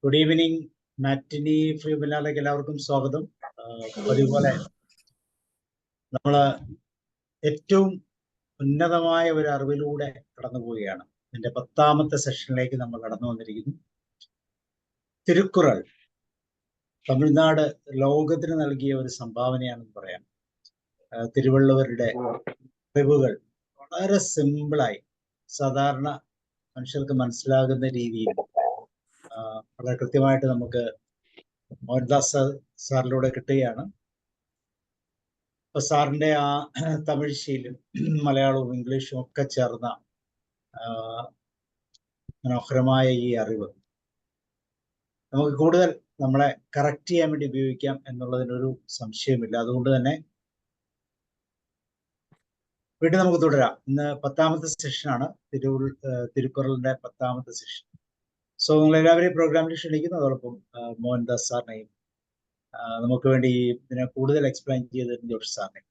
Good evening. Matinee free ബില്ലാലേക്ക് എല്ലാവർക്കും സ്വാഗതം. പതിപോലെ നമ്മള് ഏറ്റവും ഉന്നതമായ ഒരു അറിവിലൂടെ കടന്നു പോവുകയാണ്. ഇതിന്റെ 10ാമത്തെ സെഷനിലേക്ക് നമ്മൾ കടന്നു വന്നിരിക്കുന്നു. തിരുക്കുറൾ തമിഴ്നാട് ലോകത്തിന് നൽകിയ ഒരു സംഭാവനയാണെന്ന് പറയാം. തിരുവള്ളുവരുടെ അറിവുകൾ വളരെ സിമ്പിളായി സാധാരണ മനുഷ്യർക്ക് മനസ്സിലാകുന്ന രീതിയിൽ വളരെ കൃത്യമായിട്ട് നമുക്ക് മോഹൻദാസ് സാറിലൂടെ കിട്ടുകയാണ്. അപ്പൊ സാറിന്റെ ആ തമിഴ് ശീലം മലയാളവും ഇംഗ്ലീഷും ഒക്കെ ചേർന്ന മനോഹരമായ ഈ അറിവ് നമുക്ക് കൂടുതൽ നമ്മളെ കറക്റ്റ് ചെയ്യാൻ വേണ്ടി ഉപയോഗിക്കാം എന്നുള്ളതിനൊരു സംശയമില്ല. അതുകൊണ്ട് തന്നെ വീണ്ടും നമുക്ക് തുടരാം. ഇന്ന് 10ാമത്തെ സെഷനാണ്, തിരുക്കുറളിന്റെ 10ാമത്തെ സെഷൻ. സോ നിങ്ങൾ എല്ലാവരെയും പ്രോഗ്രാമിൽ ക്ഷണിക്കുന്നു. അതോടൊപ്പം മോഹൻദാസ് സാറിനെയും നമുക്ക് വേണ്ടി ഇതിനെ കൂടുതൽ എക്സ്പ്ലെയിൻ ചെയ്തതിന് ജോഷ് സാറിനെ.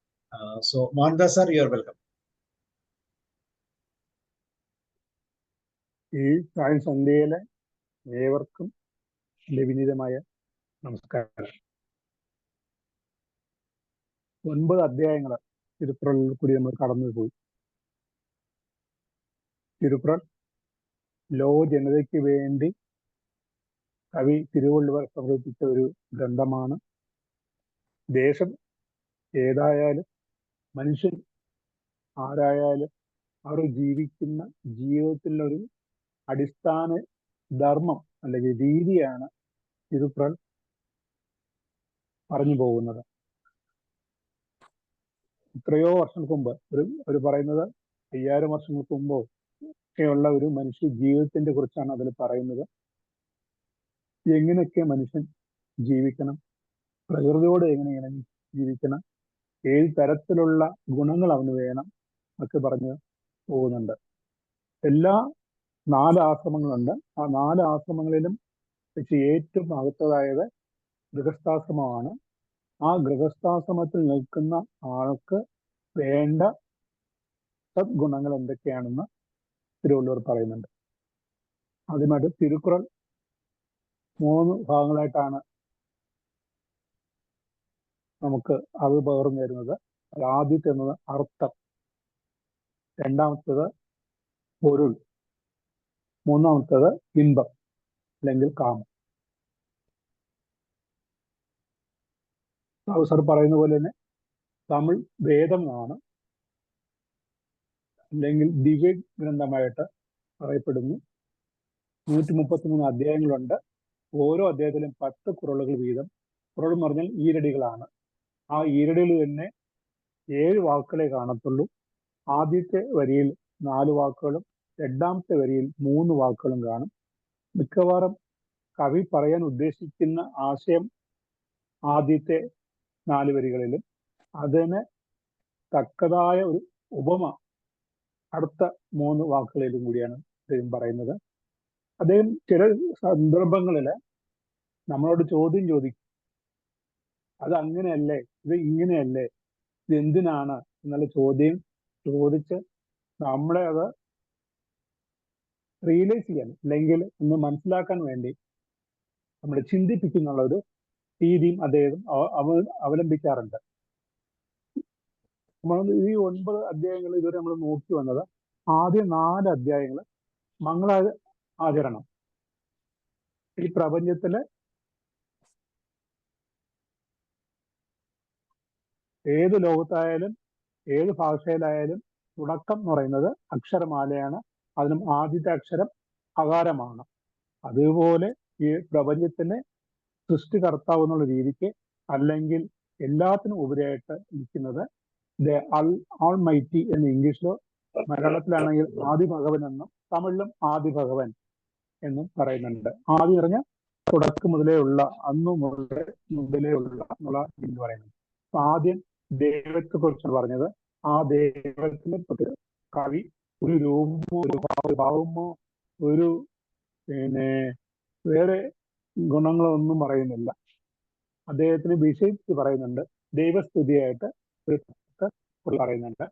So Mohandas sir, you are welcome. ഈ സായം സന്ധ്യയിലെ ഏവർക്കും വിനീതമായ നമസ്കാരം. 9 അധ്യായങ്ങൾ തിരുക്കുറളിൽ കൂടി നമ്മൾ കടന്നുപോയി. തിരുക്കുറൾ ജനതയ്ക്ക് വേണ്ടി കവി തിരുവള്ളുവർ സമർപ്പിച്ച ഒരു ഗ്രന്ഥമാണ്. ദേശം ഏതായാലും മനുഷ്യൻ ആരായാലും അവർ ജീവിക്കുന്ന ജീവിതത്തിലൊരു അടിസ്ഥാന ധർമ്മം അല്ലെങ്കിൽ രീതിയാണ് തിരുക്കുറൾ പറഞ്ഞു പോകുന്നത്. എത്രയോ വർഷങ്ങൾക്ക് മുമ്പ്, ഒരു പറയുന്നത് 5000 വർഷങ്ങൾക്ക് മുമ്പോ ഒക്കെയുള്ള ഒരു മനുഷ്യ ജീവിതത്തിന്റെ കുറിച്ചാണ് അതിൽ പറയുന്നത്. എങ്ങനെയൊക്കെ മനുഷ്യൻ ജീവിക്കണം, പ്രകൃതിയോട് എങ്ങനെ ജീവിക്കണം, ഏത് തരത്തിലുള്ള ഗുണങ്ങൾ അവന് വേണം ഒക്കെ പറഞ്ഞ് പോകുന്നുണ്ട്. എല്ലാ 4 ആശ്രമങ്ങളുണ്ട്. ആ 4 ആശ്രമങ്ങളിലും വെച്ച് ഏറ്റവും മഹത്തതായത് ഗൃഹസ്ഥാശ്രമമാണ്. ആ ഗൃഹസ്ഥാശ്രമത്തിൽ നിൽക്കുന്ന ആൾക്ക് വേണ്ട സദ്ഗുണങ്ങൾ എന്തൊക്കെയാണെന്ന് തിരുവള്ളുവർ പറയുന്നുണ്ട്. ആദ്യമായിട്ട് തിരുക്കുറൾ 3 ഭാഗങ്ങളായിട്ടാണ് നമുക്ക് അത് പകർന്നു തരുന്നത്. ആദ്യത്തെ എന്നത് അർത്ഥം, രണ്ടാമത്തേത് പൊരുൾ, മൂന്നാമത്തേത് ഇമ്പം അല്ലെങ്കിൽ കാമം. സാർ പറയുന്ന പോലെ തന്നെ തമിഴ് വേദമാണ് അല്ലെങ്കിൽ ദിവ്യ ഗ്രന്ഥമായിട്ട് പറയപ്പെടുന്നു. 133 അധ്യായങ്ങളുണ്ട്. ഓരോ അധ്യായത്തിലും 10 കുറളുകൾ വീതം. കുറൾ എന്ന് പറഞ്ഞാൽ ഈരടികളാണ്. ആ ഈരടികൾ തന്നെ 7 വാക്കുകളെ കാണത്തുള്ളൂ. ആദ്യത്തെ വരിയിൽ 4 വാക്കുകളും രണ്ടാമത്തെ വരിയിൽ 3 വാക്കുകളും കാണും. മിക്കവാറും കവി പറയാൻ ഉദ്ദേശിക്കുന്ന ആശയം ആദ്യത്തെ 4 വരികളിലും അതിന് തക്കതായ ഒരു ഉപമ അടുത്ത 3 വാക്കുകളിലും കൂടിയാണ് അദ്ദേഹം പറയുന്നത്. അദ്ദേഹം ചില സന്ദർഭങ്ങളിൽ നമ്മളോട് ചോദ്യം ചോദിക്കും. അത് അങ്ങനെയല്ലേ, ഇത് ഇങ്ങനെയല്ലേ, ഇത് എന്തിനാണ് എന്നുള്ള ചോദ്യം ചോദിച്ച് നമ്മളെ അത് റിയലൈസ് ചെയ്യാൻ അല്ലെങ്കിൽ ഒന്ന് മനസ്സിലാക്കാൻ വേണ്ടി നമ്മളെ ചിന്തിപ്പിക്കുന്നുള്ള ഒരു രീതിയും അദ്ദേഹം അവലംബിക്കാറുണ്ട്. ഈ 9 അധ്യായങ്ങൾ ഇതുവരെ നമ്മൾ നോക്കി വന്നത്, ആദ്യ 4 അധ്യായങ്ങൾ മംഗളാചരണം. ഈ പ്രപഞ്ചത്തില് ഏത് ലോകത്തായാലും ഏത് ഭാഷയിലായാലും തുടക്കം എന്ന് പറയുന്നത് അക്ഷരമാലയാണ്. അതിനും ആദ്യത്തെ അക്ഷരം അകാരമാണ്. അതുപോലെ ഈ പ്രപഞ്ചത്തിന് സൃഷ്ടികർത്താവ് എന്നുള്ള രീതിക്ക് അല്ലെങ്കിൽ എല്ലാത്തിനും ഉപരിയായിട്ട് നിൽക്കുന്നത് ആൾമൈറ്റി എന്ന് ഇംഗ്ലീഷിലോ മലയാളത്തിലാണെങ്കിൽ ആദിഭഗവൻ എന്നും തമിഴിലും ആദിഭഗവൻ എന്നും പറയുന്നുണ്ട്. ആദ്യം പറഞ്ഞാൽ തുടക്കം മുതലേ ഉള്ള, അന്നു മുതലേ ഉള്ള എന്നുള്ള രീതി പറയുന്നുണ്ട്. അപ്പൊ ആദ്യം ദൈവത്തെ കുറിച്ചാണ് പറഞ്ഞത്. ആ ദൈവത്തിനെ കവി ഒരു രൂപമോ ഒരു ഭാവമോ ഒരു വേറെ ഗുണങ്ങളോ ഒന്നും പറയുന്നില്ല. അദ്ദേഹത്തിന് വിശേഷിച്ച് പറയുന്നുണ്ട്. ദൈവസ്തുതിയായിട്ട് പറയുന്നുണ്ട്.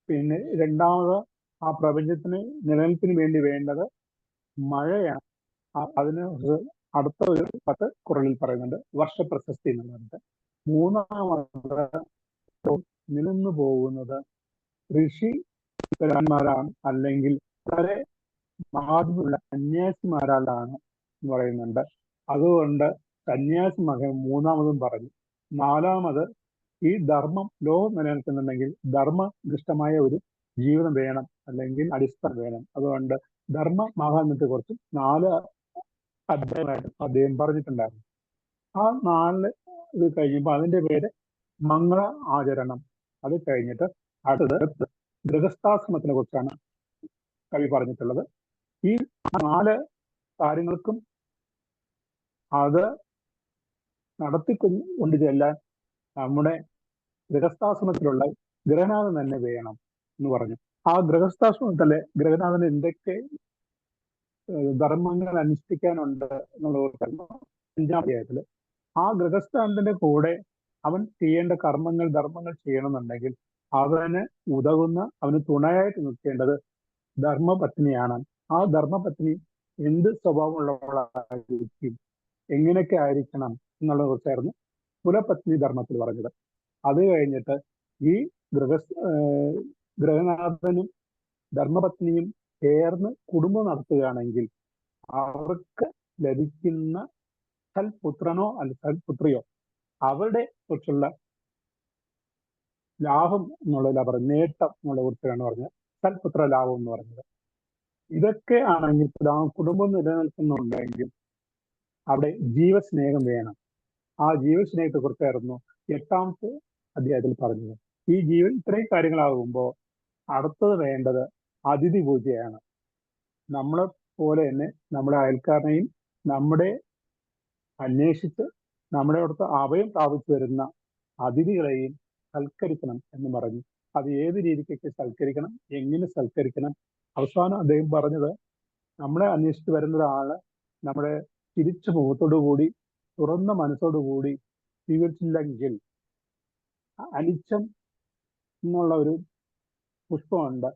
പിന്നെ രണ്ടാമത്, ആ പ്രപഞ്ചത്തിന് നിലനിൽപ്പിന് വേണ്ടി വേണ്ടത് മഴയാണ്. അതിന് അടുത്ത ഒരു 10 കുറളിൽ പറയുന്നുണ്ട് വർഷപ്രശസ്തി എന്ന് പറഞ്ഞിട്ട്. മൂന്നാമത് നിലന്നു പോകുന്നത് ഋഷിമാരാണ് അല്ലെങ്കിൽ വളരെ മാതൃള്ള സന്യാസിമാരാലാണ് എന്ന് പറയുന്നുണ്ട്. അതുകൊണ്ട് സന്യാസി മകൻ മൂന്നാമതും പറഞ്ഞു. നാലാമത് ഈ ധർമ്മം ലോകം നിലനിൽക്കുന്നുണ്ടെങ്കിൽ ധർമ്മനിഷ്ഠമായ ഒരു ജീവിതം വേണം, അല്ലെങ്കിൽ അടിസ്ഥാനം വേണം. അതുകൊണ്ട് ധർമ്മ മാഹാത്മ്യത്തെ കുറിച്ച് 4 അധ്യായമായിട്ട് അദ്ദേഹം പറഞ്ഞിട്ടുണ്ടായിരുന്നു. ആ 4 ഇത് കഴിഞ്ഞപ്പോൾ അതിന്റെ പേര് മംഗള ആചരണം. അത് കഴിഞ്ഞിട്ട് അടുത്തത് ഗൃഹസ്ഥാശ്രമത്തിനെ കുറിച്ചാണ് കവി പറഞ്ഞിട്ടുള്ളത്. ഈ 4 കാര്യങ്ങൾക്കും അത് നടത്തിക്കൊണ്ട് ചെല്ലാൻ നമ്മുടെ ഗൃഹസ്ഥാശ്രമത്തിലുള്ള ഗൃഹനാഥൻ തന്നെ വേണം എന്ന് പറഞ്ഞു. ആ ഗൃഹസ്ഥാശ്രമത്തിലെ ഗൃഹനാഥന് എന്തൊക്കെ ധർമ്മങ്ങൾ അനുഷ്ഠിക്കാനുണ്ട് എന്നുള്ളത് 5-ാം അധ്യായത്തില് ആ ഗൃഹസ്ഥാനത്തിന്റെ കൂടെ അവൻ ചെയ്യേണ്ട ധർമ്മങ്ങൾ ചെയ്യണമെന്നുണ്ടെങ്കിൽ അവന് ഉതകുന്ന, അവന് തുണയായിട്ട് നിൽക്കേണ്ടത് ധർമ്മപത്നിയാണ്. ആ ധർമ്മപത്നി എന്ത് സ്വഭാവമുള്ളവളായിരിക്കും, എങ്ങനെയൊക്കെ ആയിരിക്കണം എന്നുള്ളതെ കുറിച്ചായിരുന്നു കുലപത്നി ധർമ്മത്തിൽ പറഞ്ഞത്. അത് കഴിഞ്ഞിട്ട് ഈ ഗൃഹനാഥനും ധർമ്മപത്നിയും ചേർന്ന് കുടുംബം നടത്തുകയാണെങ്കിൽ അവർക്ക് ലഭിക്കുന്ന സൽപുത്രനോ അല്ല സൽപുത്രിയോ അവരുടെ കുറിച്ചുള്ള ലാഭം എന്നുള്ളതിലാണ് പറഞ്ഞത്, നേട്ടം എന്നുള്ള കുറിച്ചാണ് പറഞ്ഞത് സൽപുത്ര ലാഭം എന്ന് പറഞ്ഞത്. ഇതൊക്കെ ആണെങ്കിൽ കുടുംബം നിലനിൽക്കുന്നുണ്ടെങ്കിൽ അവിടെ ജീവസ്നേഹം വേണം. ആ ജീവസ്നേഹത്തെ കുറിച്ചായിരുന്നു 8-ാമത്തെ അധ്യായത്തിൽ പറഞ്ഞത്. ഈ ഇത്രയും കാര്യങ്ങളാകുമ്പോൾ അടുത്തത് വേണ്ടത് അതിഥി പൂജയാണ്. നമ്മളെ പോലെ തന്നെ നമ്മുടെ അയൽക്കാരനെയും നമ്മുടെ അന്വേഷിച്ച് നമ്മുടെ അടുത്ത് അഭയം പ്രാപിച്ചു വരുന്ന അതിഥികളെയും സൽക്കരിക്കണം എന്ന് പറഞ്ഞു. അത് ഏത് രീതിക്കൊക്കെ സൽക്കരിക്കണം, എങ്ങനെ സൽക്കരിക്കണം. അവസാനം അദ്ദേഹം പറഞ്ഞത് നമ്മളെ അന്വേഷിച്ച് വരുന്ന ഒരാള് നമ്മുടെ തിരിച്ച മുഖത്തോടു കൂടി തുറന്ന മനസ്സോടു കൂടി സ്വീകരിച്ചില്ലെങ്കിൽ അനിച്ചം എന്നുള്ള ഒരു പുഷ്പമുണ്ട്,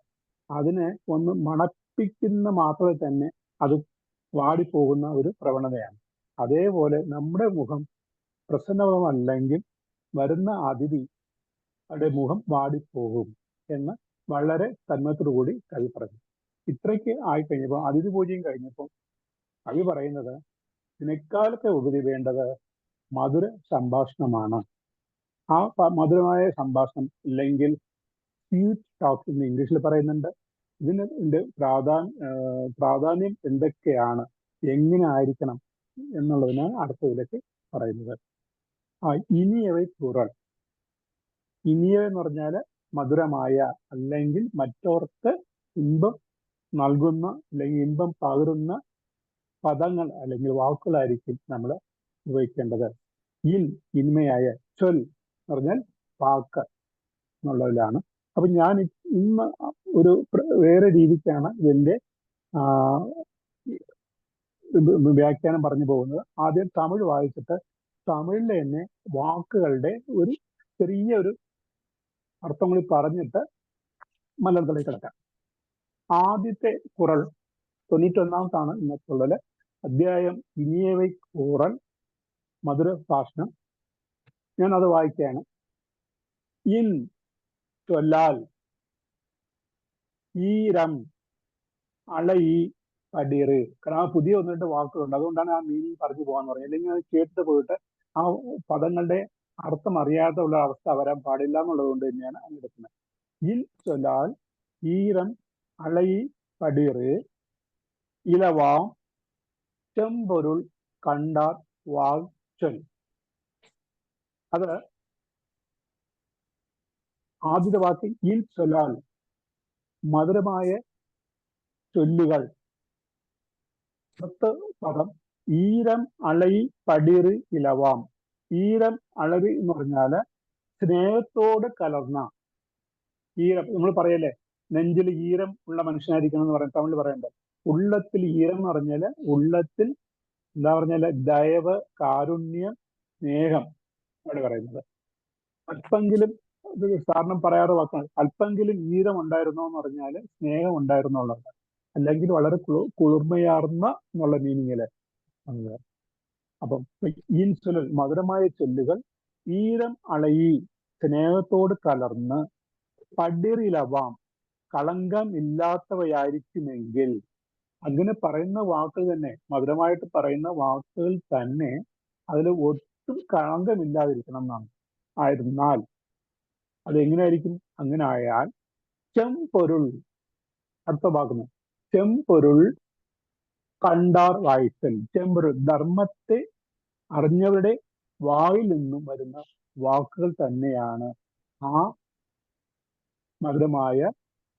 അതിനെ ഒന്ന് മണപ്പിക്കുന്ന മാത്രമേ തന്നെ അത് വാടിപ്പോകുന്ന ഒരു പ്രവണതയാണ്. അതേപോലെ നമ്മുടെ മുഖം പ്രസന്നമല്ലെങ്കിൽ വരുന്ന അതിഥിയുടെ മുഖം വാടിപ്പോകും എന്ന് വളരെ തന്മയത്തോടു കൂടി കവി പറഞ്ഞു. ഇത്രയ്ക്ക് ആയിക്കഴിഞ്ഞപ്പോൾ അതിഥി പൂജയും കഴിഞ്ഞപ്പോൾ കവി പറയുന്നത് ഇതിനേക്കാളൊക്കെ ഉപരി വേണ്ടത് മധുര സംഭാഷണമാണ്. ആ മധുരമായ സംഭാഷണം അല്ലെങ്കിൽ സ്വീറ്റ് ടോക്ക് എന്ന് ഇംഗ്ലീഷിൽ പറയുന്നുണ്ട്. ഇതിന്റെ പ്രാധാന്യം എന്തൊക്കെയാണ്, എങ്ങനെ ആയിരിക്കണം എന്നുള്ളതിനാണ് അടുത്തതിലേക്ക് പറയുന്നത്. ഇനിയവ കുറൾ. ഇനിയവ എന്ന് പറഞ്ഞാൽ മധുരമായ അല്ലെങ്കിൽ മറ്റവർക്ക് ഇമ്പം നൽകുന്ന അല്ലെങ്കിൽ ഇമ്പം പകരുന്ന പദങ്ങൾ അല്ലെങ്കിൽ വാക്കുകളായിരിക്കും നമ്മൾ ഉപയോഗിക്കേണ്ടത്. ഇന്മയായ ചൊൽ എന്ന് പറഞ്ഞാൽ വാക്ക് എന്നുള്ളതിലാണ്. അപ്പൊ ഞാൻ ഇന്ന് ഒരു വേറെ രീതിക്കാണ് ഇതിന്റെ വ്യാഖ്യാനം പറഞ്ഞു പോകുന്നത്. ആദ്യം തമിഴ് വായിച്ചിട്ട് തമിഴിലെ തന്നെ വാക്കുകളുടെ ഒരു ചെറിയൊരു അർത്ഥം കൂടി പറഞ്ഞിട്ട് മലയാളത്തിലേക്ക് കിടക്കാം. ആദ്യത്തെ കുറൾ 91-ാമത്താണ് ഇന്നത്തുള്ളത്. അധ്യായം ഇനിയവൈ കൂറൽ മധുര ഭാഷണം. ഞാൻ അത് വായിക്കുകയാണ്. ഇൻ ചൊല്ലാൽ ഈരം അളയി പടിറ്. കാരണം ആ പുതിയ 1-2 വാക്കുകളുണ്ട്, അതുകൊണ്ടാണ് ആ മീനിങ് പറഞ്ഞു പോകാന്ന് പറഞ്ഞത്. അല്ലെങ്കിൽ അത് കേട്ട് പോയിട്ട് ആ പദങ്ങളുടെ അർത്ഥം അറിയാതെ ഉള്ള അവസ്ഥ വരാൻ പാടില്ല എന്നുള്ളത് കൊണ്ട് തന്നെയാണ് അത് എടുക്കുന്നത്. ഇൻ ചൊല്ലാൽ ഈരം അളയി പടിറ് ഇലവാം ചെമ്പൊരുൾ കണ്ടാർ വാൾ ചൊൽ. അത് ആദ്യത്തെ വാക്ക് ഇൻ ചൊല്ലാൽ മധുരമായ ചൊല്ലുകൾ. അടുത്ത പദം ഈരം അളയി പടിറ് ഇലവാം. ഈരം അളവി എന്ന് പറഞ്ഞാല് സ്നേഹത്തോട് കലർന്ന ഈരം. നമ്മൾ പറയല്ലേ നെഞ്ചിൽ ഈരം ഉള്ള മനുഷ്യനായിരിക്കണം എന്ന് പറയാം, തമിഴിൽ പറയണ്ടേ. ഉള്ളത്തിൽ ഈരം എന്ന് പറഞ്ഞാല് ഉള്ളത്തിൽ എന്താ പറഞ്ഞാല് ദയവ്, കാരുണ്യം, സ്നേഹം അവിടെ പറയുന്നത്. അല്പെങ്കിലും സാറിനും പറയാറ് വാക്കാണ്, അല്പെങ്കിലും ഈരം ഉണ്ടായിരുന്നോ എന്ന് പറഞ്ഞാല് സ്നേഹം ഉണ്ടായിരുന്നുള്ളത്. അല്ലെങ്കിൽ വളരെ കുളിർമയാർന്ന എന്നുള്ള മീനിങ്ങില്. അപ്പം ഇൻസുലൽ മധുരമായ ചൊല്ലുകൾ ഈരം അളയി സ്നേഹത്തോട് കലർന്ന് പടിറിലവാം കളങ്കം ഇല്ലാത്തവയായിരിക്കുമെങ്കിൽ, അങ്ങനെ പറയുന്ന വാക്കുകൾ തന്നെ, മധുരമായിട്ട് പറയുന്ന വാക്കുകൾ തന്നെ അതിൽ ഒട്ടും കളങ്കമില്ലാതിരിക്കണം എന്നാണ്. ആയിരുന്നാൽ അതെങ്ങനെയായിരിക്കും? അങ്ങനെ ആയാൽ ചെമ്പൊരുൾ, അടുത്ത ഭാഗം, ചെമ്പൊരുൾ കണ്ടാർ വായിച്ചൽ. ചെമ്പൊരുൾ ധർമ്മത്തെ അറിഞ്ഞവരുടെ വായിൽ നിന്നും വരുന്ന വാക്കുകൾ തന്നെയാണ് ആ മധുരമായ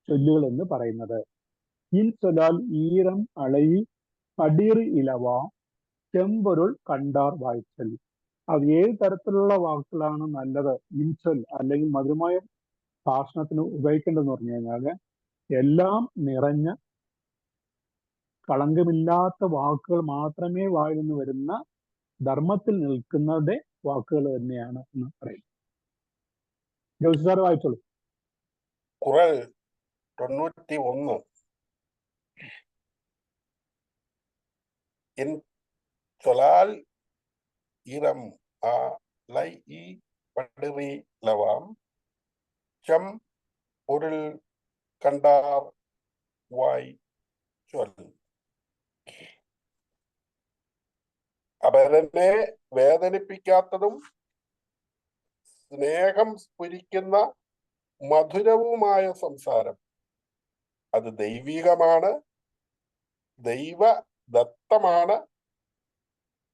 ചൊല്ലുകൾ എന്ന് പറയുന്നത്. ഇൻസൊലാൽ ഈരം അളയി പടിറി ഇലവ ചെമ്പൊരുൾ കണ്ടാർ വായിച്ചൽ. അത് ഏത് തരത്തിലുള്ള വാക്കുകളാണ് നല്ലത് ഇൻസൊൽ അല്ലെങ്കിൽ മധുരമായ ഭാഷണത്തിന് ഉപയോഗിക്കേണ്ടതെന്ന് പറഞ്ഞു കഴിഞ്ഞാല്, എല്ലാം നിറഞ്ഞ കളങ്കമില്ലാത്ത വാക്കുകൾ മാത്രമേ വായിൽ നിന്ന് വരുന്ന ധർമ്മത്തിൽ നിൽക്കുന്നതിന്റെ വാക്കുകൾ തന്നെയാണ് എന്ന് പറയും. ജോസി സാർ വായിച്ചോളൂ. കുറൽ 91. ഇൻ സൊലാൽ ഇറം ആ ലൈ ഈ പടിറി ലവാം ചം പൊരുൾ കണ്ടാർ വായ് ചൊൽ. അപരനെ വേദനിപ്പിക്കാത്തതും സ്നേഹം സ്ഫുരിക്കുന്ന മധുരവുമായ സംസാരം അത് ദൈവികമാണ്, ദൈവദത്തമാണ്,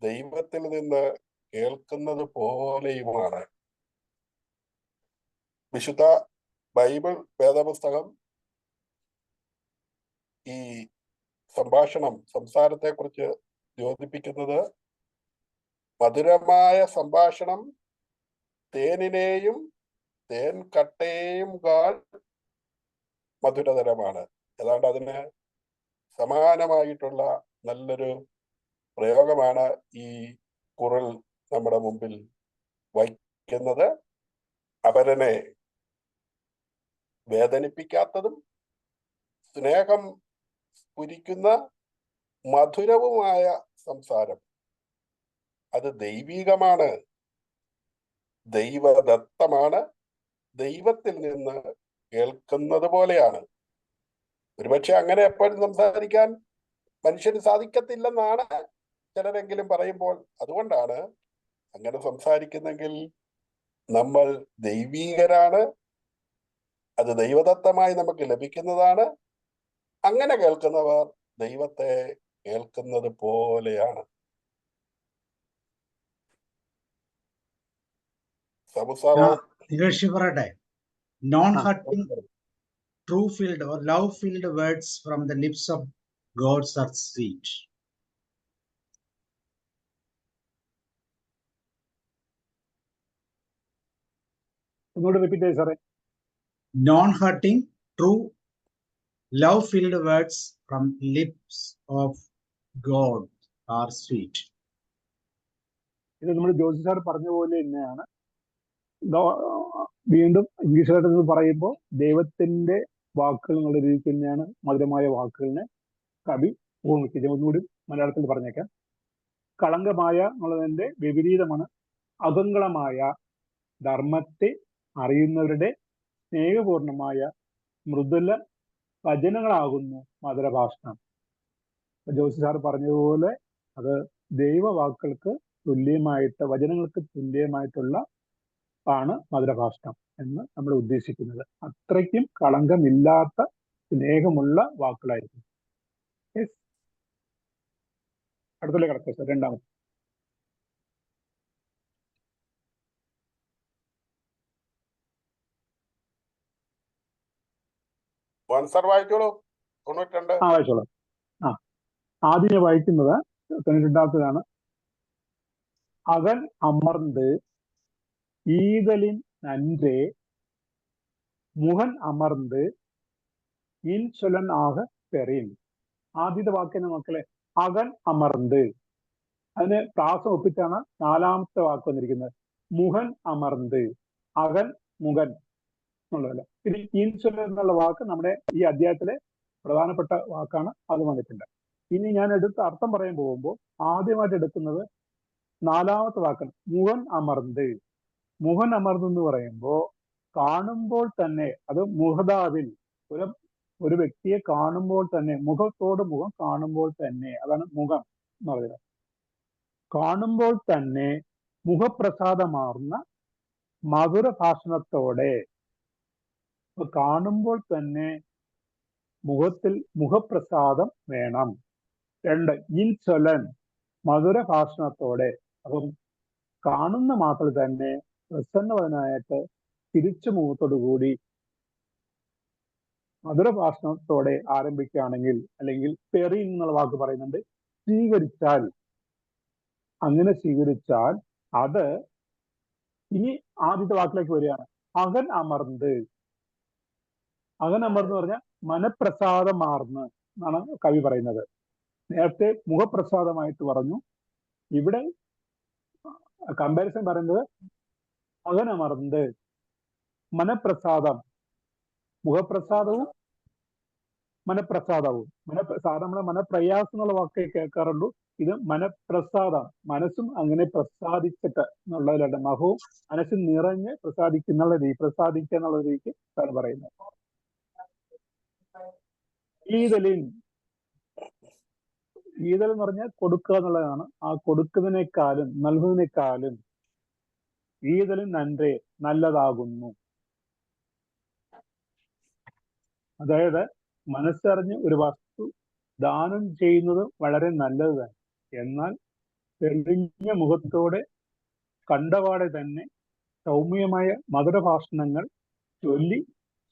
ദൈവത്തിൽ നിന്ന് കേൾക്കുന്നത് പോലെയുമാണ്. വിശുദ്ധ ബൈബിൾ വേദപുസ്തകം ഈ സംസാരത്തെ കുറിച്ച് യോജിപ്പിക്കുന്നത്, മധുരമായ സംഭാഷണം തേനിനെയും തേൻ കട്ടയെയും കാൾ മധുരതരമാണ്. ഏതാണ്ട് അതിന് സമാനമായിട്ടുള്ള നല്ലൊരു പ്രയോഗമാണ് ഈ കുറൽ നമ്മുടെ മുമ്പിൽ വയ്ക്കുന്നത്. അപരനെ വേദനിപ്പിക്കാത്തതും സ്നേഹം സ്ഫുരിക്കുന്ന മധുരവുമായ സംസാരം അത് ദൈവികമാണ്, ദൈവദത്തമാണ്, ദൈവത്തിൽ നിന്ന് കേൾക്കുന്നത് പോലെയാണ്. ഒരുപക്ഷെ അങ്ങനെ എപ്പോഴും സംസാരിക്കാൻ മനുഷ്യന് സാധിക്കത്തില്ലെന്നാണ് ചിലരെങ്കിലും പറയുമ്പോൾ, അതുകൊണ്ടാണ് അങ്ങനെ സംസാരിക്കുന്നെങ്കിൽ നമ്മൾ ദൈവീകരാണ്, അത് ദൈവദത്തമായി നമുക്ക് ലഭിക്കുന്നതാണ്. അങ്ങനെ കേൾക്കുന്നവർ ദൈവത്തെ കേൾക്കുന്നത് പോലെയാണ്. പറയട്ടെ, non hurting true filled or love filled words from the lips of gods are sweet. ഒന്നുകൂടി റിപ്പീറ്റ് ചെയ്യ് സാറേ. Non hurting true love filled words from lips of god are sweet. ഇത് നമ്മൾ ജോസി സാർ പറഞ്ഞ പോലെ തന്നെയാണ്. വീണ്ടും ഇംഗ്ലീഷായിട്ട് പറയുമ്പോൾ ദൈവത്തിന്റെ വാക്കുകൾ എന്നുള്ള രീതിക്ക് തന്നെയാണ് മധുരമായ വാക്കുകളിനെ കവി ഉപമിച്ചത്. ഒന്നുകൂടി മലയാളത്തിൽ പറഞ്ഞേക്കാം. കളങ്കമായ എന്നുള്ളതിന്റെ വിപരീതമാണ് അകങ്കളമായ ധർമ്മത്തെ അറിയുന്നവരുടെ സ്നേഹപൂർണമായ മൃദുല വചനങ്ങളാകുന്നു മധുരഭാഷണം. ജോസി സാർ പറഞ്ഞതുപോലെ അത് ദൈവവാക്കുകൾക്ക് തുല്യമായിട്ട്, വചനങ്ങൾക്ക് തുല്യമായിട്ടുള്ള ആണ് മധുരഭാഷണം എന്ന് നമ്മൾ ഉദ്ദേശിക്കുന്നത്. അത്രയ്ക്കും കളങ്കമില്ലാത്ത സ്നേഹമുള്ള വാക്കുകളായിരിക്കും. അടുത്തുള്ള കിടക്കുക സാർ. രണ്ടാമത് വായിച്ചോളൂ. 92. വായിച്ചോളാം. ആദ്യം വായിക്കുന്നത് 92ാമത്തേതാണ്. അകൻ അമർന്ന് ഈതലിൻ നன்றே മുഹൻ അമർന്ന് ഇൻസൊലൻ ആക പെറിൻ. ആദ്യത്തെ വാക്കിന് മക്കളെ അകൻ അമർന്ന്, അതിന് പ്രാസം ഒപ്പിച്ചാണ് 4ാമത്തെ വാക്ക് വന്നിരിക്കുന്നത്. മുഹൻ അമർന്ന്, അകൻ മുഖൻ എന്നുള്ളതല്ല. പിന്നെ ഇൻസൊലൻ എന്നുള്ള വാക്ക് നമ്മുടെ ഈ അധ്യായത്തിലെ പ്രധാനപ്പെട്ട വാക്കാണ്, അത് വന്നിട്ടുണ്ട്. ഇനി ഞാൻ എടുത്ത അർത്ഥം പറയാൻ പോകുമ്പോൾ ആദ്യമായിട്ട് എടുക്കുന്നത് 4ാമത്തെ വാക്കാണ്, മുഹൻ അമർന്ന്. മുഹൻ അമർന്ന് എന്ന് പറയുമ്പോൾ കാണുമ്പോൾ തന്നെ, അത് മുഹദാവിൽ ഒരു വ്യക്തിയെ കാണുമ്പോൾ തന്നെ, മുഖത്തോട് മുഖം കാണുമ്പോൾ തന്നെ, അതാണ് മുഖം എന്ന് പറയുന്നത്. കാണുമ്പോൾ തന്നെ മുഖപ്രസാദമാർന്ന മധുര ഭാഷണത്തോടെ. കാണുമ്പോൾ തന്നെ മുഖത്തിൽ മുഖപ്രസാദം വേണം. 2, ഇൻസൊലൻ, മധുര ഭാഷണത്തോടെ. അപ്പം കാണുന്ന മാത്രം തന്നെ പ്രസന്നവനായിട്ട് തിരിച്ചു മുഖത്തോടു കൂടി മധുര ഭാഷണത്തോടെ ആരംഭിക്കുകയാണെങ്കിൽ, അല്ലെങ്കിൽ പെറി എന്നുള്ള വാക്ക് പറയുന്നുണ്ട്, സ്വീകരിച്ചാൽ, അങ്ങനെ സ്വീകരിച്ചാൽ അത്, ഇനി ആദ്യത്തെ വാക്കിലേക്ക് വരികയാണ്, അകൻ അമർന്ന്. അകൻ അമർന്ന് പറഞ്ഞാൽ മനപ്രസാദമാർന്ന് എന്നാണ് കവി പറയുന്നത്. നേരത്തെ മുഖപ്രസാദമായിട്ട് പറഞ്ഞു, ഇവിടെ കമ്പാരിസൺ പറയുന്നത് അകൻ അമർന്ന്, മനപ്രസാദം. മുഖപ്രസാദവും മനപ്രസാദവും. സാധാരണ നമ്മളെ മനപ്രയാസം എന്നുള്ള വാക്ക് കേൾക്കാറുള്ളൂ. ഇത് മനപ്രസാദം, മനസ്സും അങ്ങനെ പ്രസാദിച്ചിട്ട് എന്നുള്ളതിലുണ്ട്. മഹവും മനസ്സിൽ നിറഞ്ഞ് പ്രസാദിക്കുക എന്നുള്ള രീതിക്ക് ആണ് പറയുന്നത്. ഈതലിൻ, ഈതൽ എന്ന് പറഞ്ഞാൽ കൊടുക്കുക എന്നുള്ളതാണ്. ആ കൊടുക്കുന്നതിനേക്കാളും നൽകുന്നതിനേക്കാളും ഈതലിൻ നன்றേ, നല്ലതാകുന്നു. അതായത് മനസ്സറിഞ്ഞ് ഒരു വസ്തു ദാനം ചെയ്യുന്നത് വളരെ നല്ലത് തന്നെ. എന്നാൽ തെളിഞ്ഞ മുഖത്തോടെ കണ്ടപാടെ തന്നെ സൗമ്യമായ മധുരഭാഷണങ്ങൾ ചൊല്ലി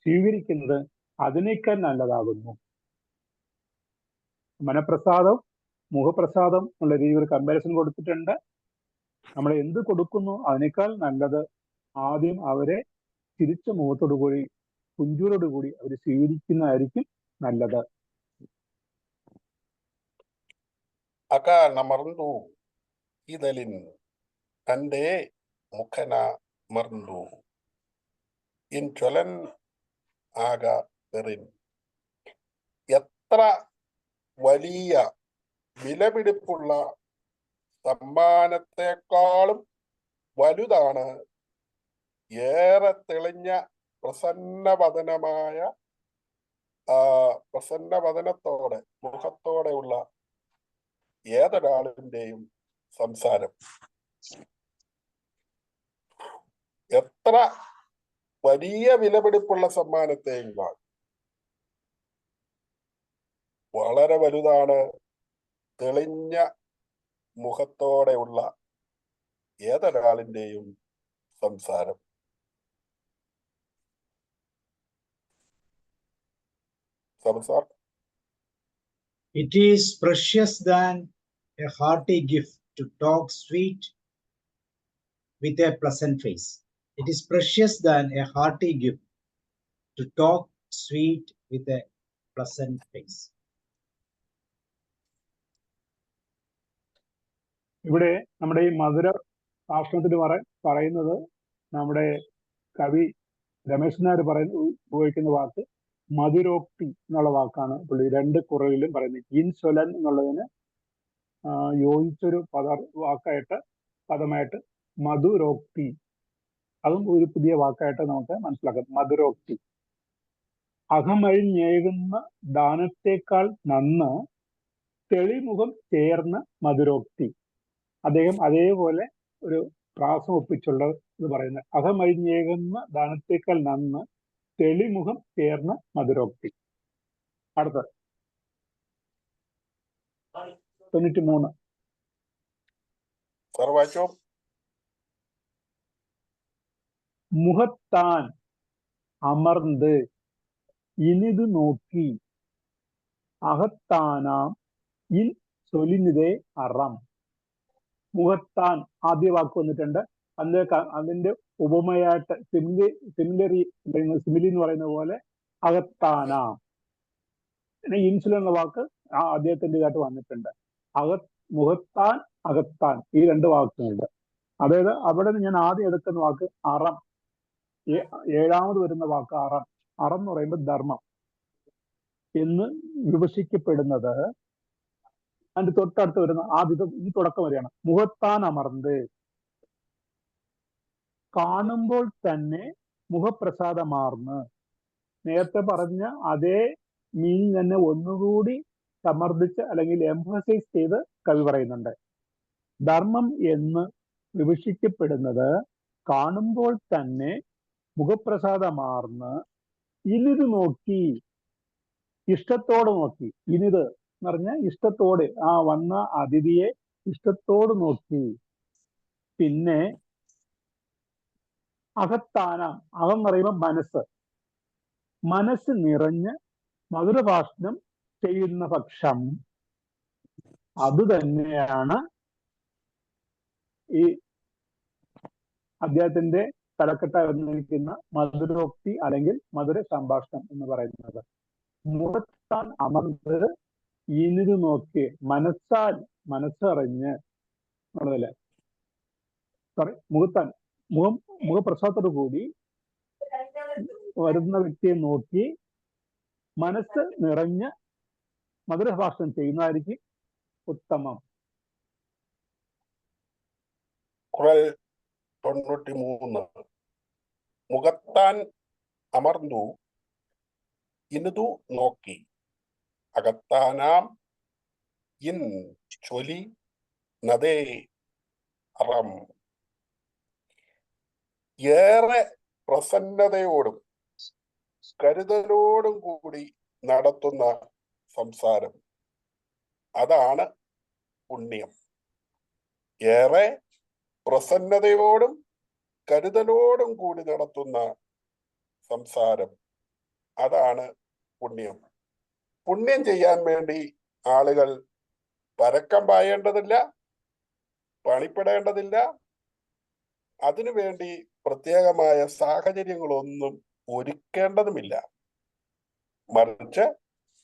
സ്വീകരിക്കുന്നത് അതിനേക്കാൾ നല്ലതാകുന്നു. മനപ്രസാദം മുഖപ്രസാദം എന്നുള്ള രീതി ഒരു കമ്പാരിസൺ കൊടുത്തിട്ടുണ്ട്. നമ്മൾ എന്ത് കൊടുക്കുന്നു അതിനേക്കാൾ നല്ലത് ആദ്യം അവരെ തിരിച്ച മുഖത്തോടു കൂടി, പുഞ്ചൂരോടു കൂടി അവർ സ്വീകരിക്കുന്നതായിരിക്കും നല്ലത്. അകാനമർന്നു ഇതലിൻ തന്റെ മുഖന മർന്നു ഇൻ ചൊലൻ ആക പെറിൻ. എത്ര വലിയ വിലപിടിപ്പുള്ള സമ്മാനത്തെക്കാളും വലുതാണ് ഏറെ തെളിഞ്ഞ പ്രസന്നവദനത്തോടെ മുഖത്തോടെയുള്ള ഏതൊരാളിന്റെയും സംസാരം. എത്ര വലിയ വിലപിടിപ്പുള്ള സമ്മാനത്തെക്കാൾ വളരെ വലുതാണ് തെളിഞ്ഞ മുഖത്തോടെയുള്ള ഏതൊരാളിന്റെയും സംസാരം. സംസാർ. It is precious than a hearty gift to talk sweet with a pleasant face. It is precious than a hearty gift to talk sweet with a pleasant face. ഇവിടെ നമ്മുടെ ഈ മധുര ഭാഷണത്തിന് പറയുന്നത് നമ്മുടെ കവി രമേശ് നായർ ഉപയോഗിക്കുന്ന വാക്ക് മധുരോക്തി എന്നുള്ള വാക്കാണ് പുള്ളി 2 കുറവിലും പറയുന്നത്. ഇൻസൊലൻ എന്നുള്ളതിന് യോജിച്ചൊരു പദമായിട്ട് മധുരോക്തി, അതും ഒരു പുതിയ വാക്കായിട്ട് നമുക്ക് മനസ്സിലാക്കാം. മധുരോക്തി. അകമഴിഞ്ഞേകുന്ന ദാനത്തേക്കാൾ നന്ന് തെളിമുഖം ചേർന്ന മധുരോക്തി. അദ്ദേഹം അതേപോലെ ഒരു പ്രാസം ഒപ്പിച്ചുള്ള ഇത് പറയുന്നത്. അകമഴിഞ്ഞേകുന്ന ദാനത്തേക്കാൾ നന്ന് തെളിമുഖം ചേർന്ന മധുരോക്തി. അടുത്തത് 93. മുഖത്താൻ അമർന്ന് ഇനിത് നോക്കി അകത്താനാം ഇൻ സൊലിനിതേ അറം. മുഖത്താൻ ആദ്യ വാക്ക് വന്നിട്ടുണ്ട്. അതിന്റെ ഉപമയായിട്ട് സിമിലി എന്ന് പറയുന്ന പോലെ അകത്താനാം. പിന്നെ ഇൻസുലൻ എന്ന വാക്ക് അദ്ദേഹത്തിന്റെ ഇതായിട്ട് വന്നിട്ടുണ്ട്. മുഖത്താൻ അകത്താൻ, ഈ 2 വാക്കുകളുണ്ട്. അതായത് അവിടെ ഞാൻ ആദ്യം എടുക്കുന്ന വാക്ക് അറം, 7ാമത് വരുന്ന വാക്ക് അറം. അറം എന്ന് പറയുമ്പോൾ ധർമ്മം. എന്ന് വിവക്ഷിക്കപ്പെടുന്നത് അതിന്റെ തൊട്ടടുത്ത് വരുന്ന ആദ്യത്തെ ഈ തുടക്കം വരെയാണ്. മുഖത്താൻ അമർന്ന്, കാണുമ്പോൾ തന്നെ മുഖപ്രസാദമാർന്ന്. നേരത്തെ പറഞ്ഞ അതേ മീനിങ് തന്നെ ഒന്നുകൂടി സമർത്ഥിച്ച് അല്ലെങ്കിൽ എംഫസൈസ് ചെയ്ത് കവി പറയുന്നുണ്ട്. ധർമ്മം എന്ന് വിവക്ഷിക്കപ്പെടുന്നത് കാണുമ്പോൾ തന്നെ മുഖപ്രസാദമാർന്ന് ഇനിത് നോക്കി, ഇഷ്ടത്തോട് നോക്കി. ഇനിത് എന്ന് പറഞ്ഞാൽ ഇഷ്ടത്തോട്, ആ വന്ന അതിഥിയെ ഇഷ്ടത്തോട് നോക്കി. പിന്നെ അകത്താനാം, അകം എന്ന് പറയുമ്പോൾ മനസ്സ്, മനസ്സ് നിറഞ്ഞ് മധുരഭാഷണം ചെയ്യുന്ന പക്ഷം അത് തന്നെയാണ് ഈ അദ്ദേഹത്തിന്റെ തലക്കെട്ട വന്നിരിക്കുന്ന മധുരോക്തി അല്ലെങ്കിൽ മധുര സംഭാഷണം എന്ന് പറയുന്നത്. മുഖത്താൻ അമർന്ന് ഇനിത് നോക്കി, മനസ്സാൽ, മനസ്സറിഞ്ഞ് എന്നുള്ളതല്ലേ, സോറി, മുഖത്താൻ, മുഖപ്രസാദത്തോടു കൂടി വരുന്ന വ്യക്തിയെ നോക്കി മനസ്സ് നിറഞ്ഞ് മധുരഭാഷണം ചെയ്യുന്നതായിരിക്കും ഉത്തമം. കുറൽ 93. മുഖത്താൻ അമർന്നു ഇനിതു നോക്കി, അകത്താനാം ഇൻ ചൊലി നദേ അറം. ഏറെ പ്രസന്നതയോടും കരുതലോടും കൂടി നടത്തുന്ന സംസാരം അതാണ് പുണ്യം. ഏറെ പ്രസന്നതയോടും കരുതലോടും കൂടി നടത്തുന്ന സംസാരം അതാണ് പുണ്യം. പുണ്യം ചെയ്യാൻ വേണ്ടി ആളുകൾ പരക്കം പായേണ്ടതില്ല, പണിപ്പെടേണ്ടതില്ല. അതിനുവേണ്ടി പ്രത്യേകമായ സാഹചര്യങ്ങളൊന്നും ഒരുക്കേണ്ടതുമില്ല. മറിച്ച്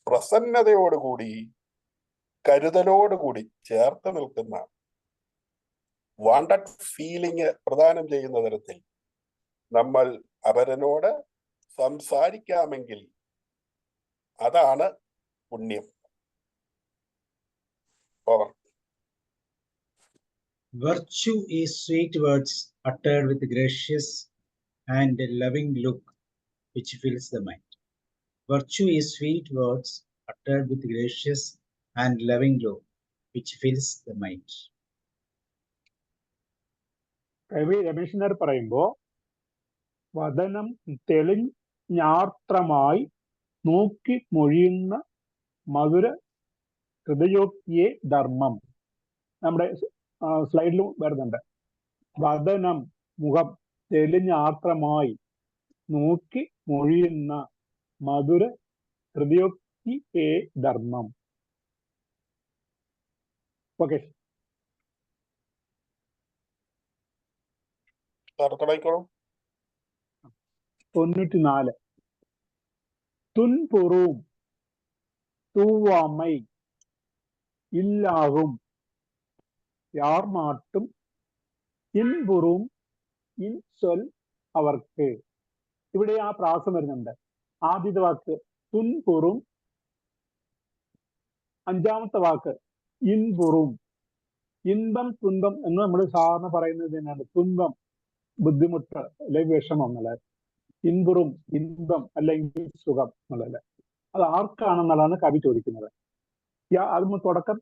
പ്രസന്നതയോടുകൂടി കരുതലോടുകൂടി ചേർത്ത് നിൽക്കുന്ന വാണ്ടഡ് ഫീലിംഗ് പ്രദാനം ചെയ്യുന്ന തരത്തിൽ നമ്മൾ അവരനോട് സംസാരിക്കാമെങ്കിൽ അതാണ് പുണ്യം. Over. Virtue is sweet words uttered with gracious and loving look which fills the mind. Virtue is sweet words uttered with gracious and loving look which fills the mind. കവി രമേശനർ പറയുമ്പോ വദനം തെളിഞ്ഞാർത്രമായി നോക്കി മൊഴിയുന്ന മധുര ഹൃദയോക്തിയെ ധർമ്മം. നമ്മുടെ സ്ലൈഡിലും വരുന്നുണ്ട്. വദനം, മുഖം, തെളിഞ്ഞാർത്രമായി നോക്കി മൊഴിയുന്ന മധുര ഹൃദയോക്തിയെ ധർമ്മം. ഓക്കെ, തുടങ്ങിക്കോളൂ. 94. துன்புறும் தூவாமை இல்லாகும் யார் மாட்டும் ഇൻപുറും ഇൻസൊൽ അവർക്ക്. ഇവിടെ ആ പ്രാസം വരുന്നുണ്ട്. ആദ്യത്തെ വാക്ക് തുൻപുറും, അഞ്ചാമത്തെ വാക്ക് ഇൻപുറും. ഇൻപം തുன்பം എന്ന് നമ്മൾ സാധാരണ പറയുന്നത് തന്നെയാണ്. തുன்பം ബുദ്ധിമുട്ട് അല്ലെങ്കിൽ വിഷമം എന്നുള്ളത്. ഇൻപുറും ഇൻപം അല്ലെങ്കിൽ സുഖം എന്നുള്ളത് അത് ആർക്കാണെന്നുള്ളതാണ് കവി ചോദിക്കുന്നത്. അതിന് തുടക്കം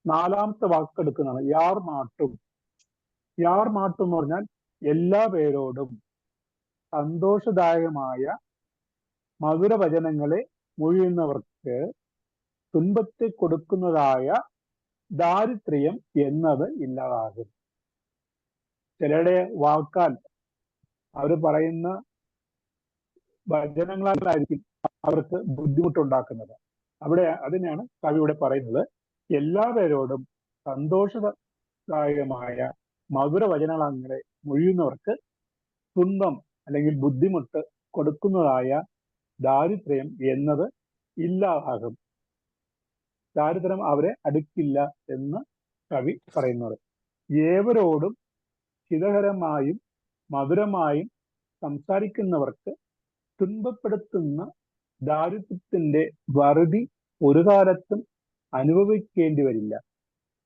നാലാമത്തെ വാക്കെടുക്കുന്നതാണ് യാർ മാട്ടും. യാർ മാട്ടും എന്ന് പറഞ്ഞാൽ എല്ലാ പേരോടും സന്തോഷദായകമായ മധുരവചനങ്ങളെ മൊഴിയുന്നവർക്ക് തുன்பത്തെ കൊടുക്കുന്നതായ ദാരിദ്ര്യം എന്നത് ഇല്ലാതാകും. ചിലരുടെ വാക്കാൽ അവർ പറയുന്ന വചനങ്ങളായിരിക്കും അവർക്ക് ബുദ്ധിമുട്ടുണ്ടാക്കുന്നത്. അതിനെയാണ് കവി ഇവിടെ പറയുന്നത്. എല്ലാ പേരോടും സന്തോഷദായകമായ മധുരവചനങ്ങളെ മൊഴിയുന്നവർക്ക് തുன்பം അല്ലെങ്കിൽ ബുദ്ധിമുട്ട് കൊടുക്കുന്നതായ ദാരിദ്ര്യം എന്നത് ഇല്ലാതാകും. ദാരിദ്ര്യം അവരെ അടുക്കില്ല എന്ന് കവി പറയുന്നത്. ഏവരോടും ഹിതകരമായും മധുരമായും സംസാരിക്കുന്നവർക്ക് തുன்பപ്പെടുത്തുന്ന ദാരിദ്ര്യത്തിന്റെ വറുതി ഒരു കാലത്തും അനുഭവിക്കേണ്ടി വരില്ല.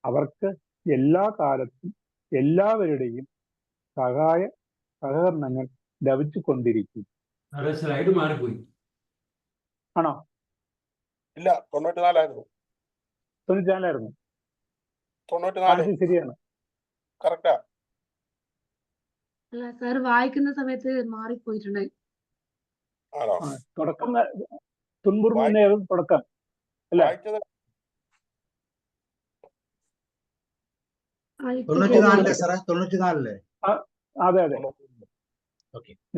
അവർക്ക് എല്ലാ കാലത്തും എല്ലാവരുടെയും സഹകരണങ്ങൾ ലഭിച്ചുകൊണ്ടിരിക്കും. സ്ലൈഡ് മാറിപ്പോയി. ആണോ? ഇല്ല, 94 തൊണ്ണൂറ്റാലായിരുന്നു. 94 ശരിയാണ്. കറക്റ്റാ. അല്ല സാർ, വായിക്കുന്ന സമയത്ത് മാറിപ്പോയിട്ടുണ്ട്. ആണോ? തുടക്കം തുൻപുർ തുടക്കം അല്ല? വായിച്ചത് 94 സാറേ, 94. അതെ അതെ,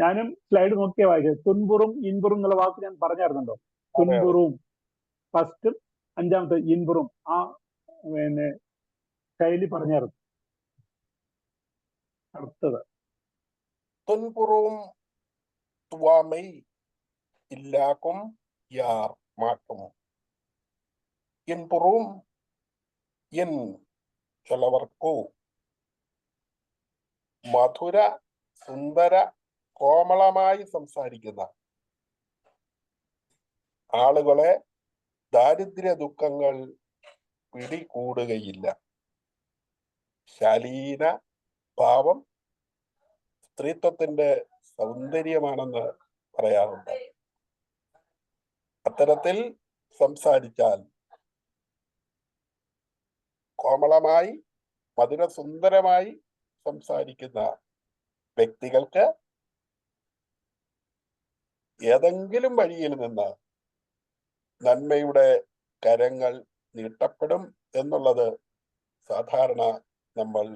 ഞാനും സ്ലൈഡ് നോക്കിയാ വായിച്ചത്. തുൻപുറും ഇൻപുറും എന്നുള്ള വാക്ക് ഞാൻ പറഞ്ഞായിരുന്നല്ലോ. തുൻപുറും ഫസ്റ്റും 5ാമത്തെ ഇൻപുറും ആ പിന്നെ ശൈലി പറഞ്ഞായിരുന്നു. അടുത്തത് തുൻപുറും തുവാമൈ ഇല്ലാക്കും യാർ മാട്ടും ഇൻപുറും ഇൻ ചിലവർക്കു മധുര സുന്ദര കോമളമായി സംസാരിക്കുന്ന ആളുകളെ ദാരിദ്ര്യ ദുഃഖങ്ങൾ പിടികൂടുകയില്ല. ശാലീന ഭാവം സ്ത്രീത്വത്തിന്റെ സൗന്ദര്യമാണെന്ന് പറയാറുണ്ട്. അത്തരത്തിൽ സംസാരിച്ചാൽ കോമളമായി മധുരസുന്ദരമായി സംസാരിക്കുന്ന വ്യക്തികൾക്ക് ഏതെങ്കിലും വഴിയിൽ നിന്ന് നന്മയുടെ കരങ്ങൾ നീട്ടപ്പെടും എന്നുള്ളത് സാധാരണ നമ്മൾ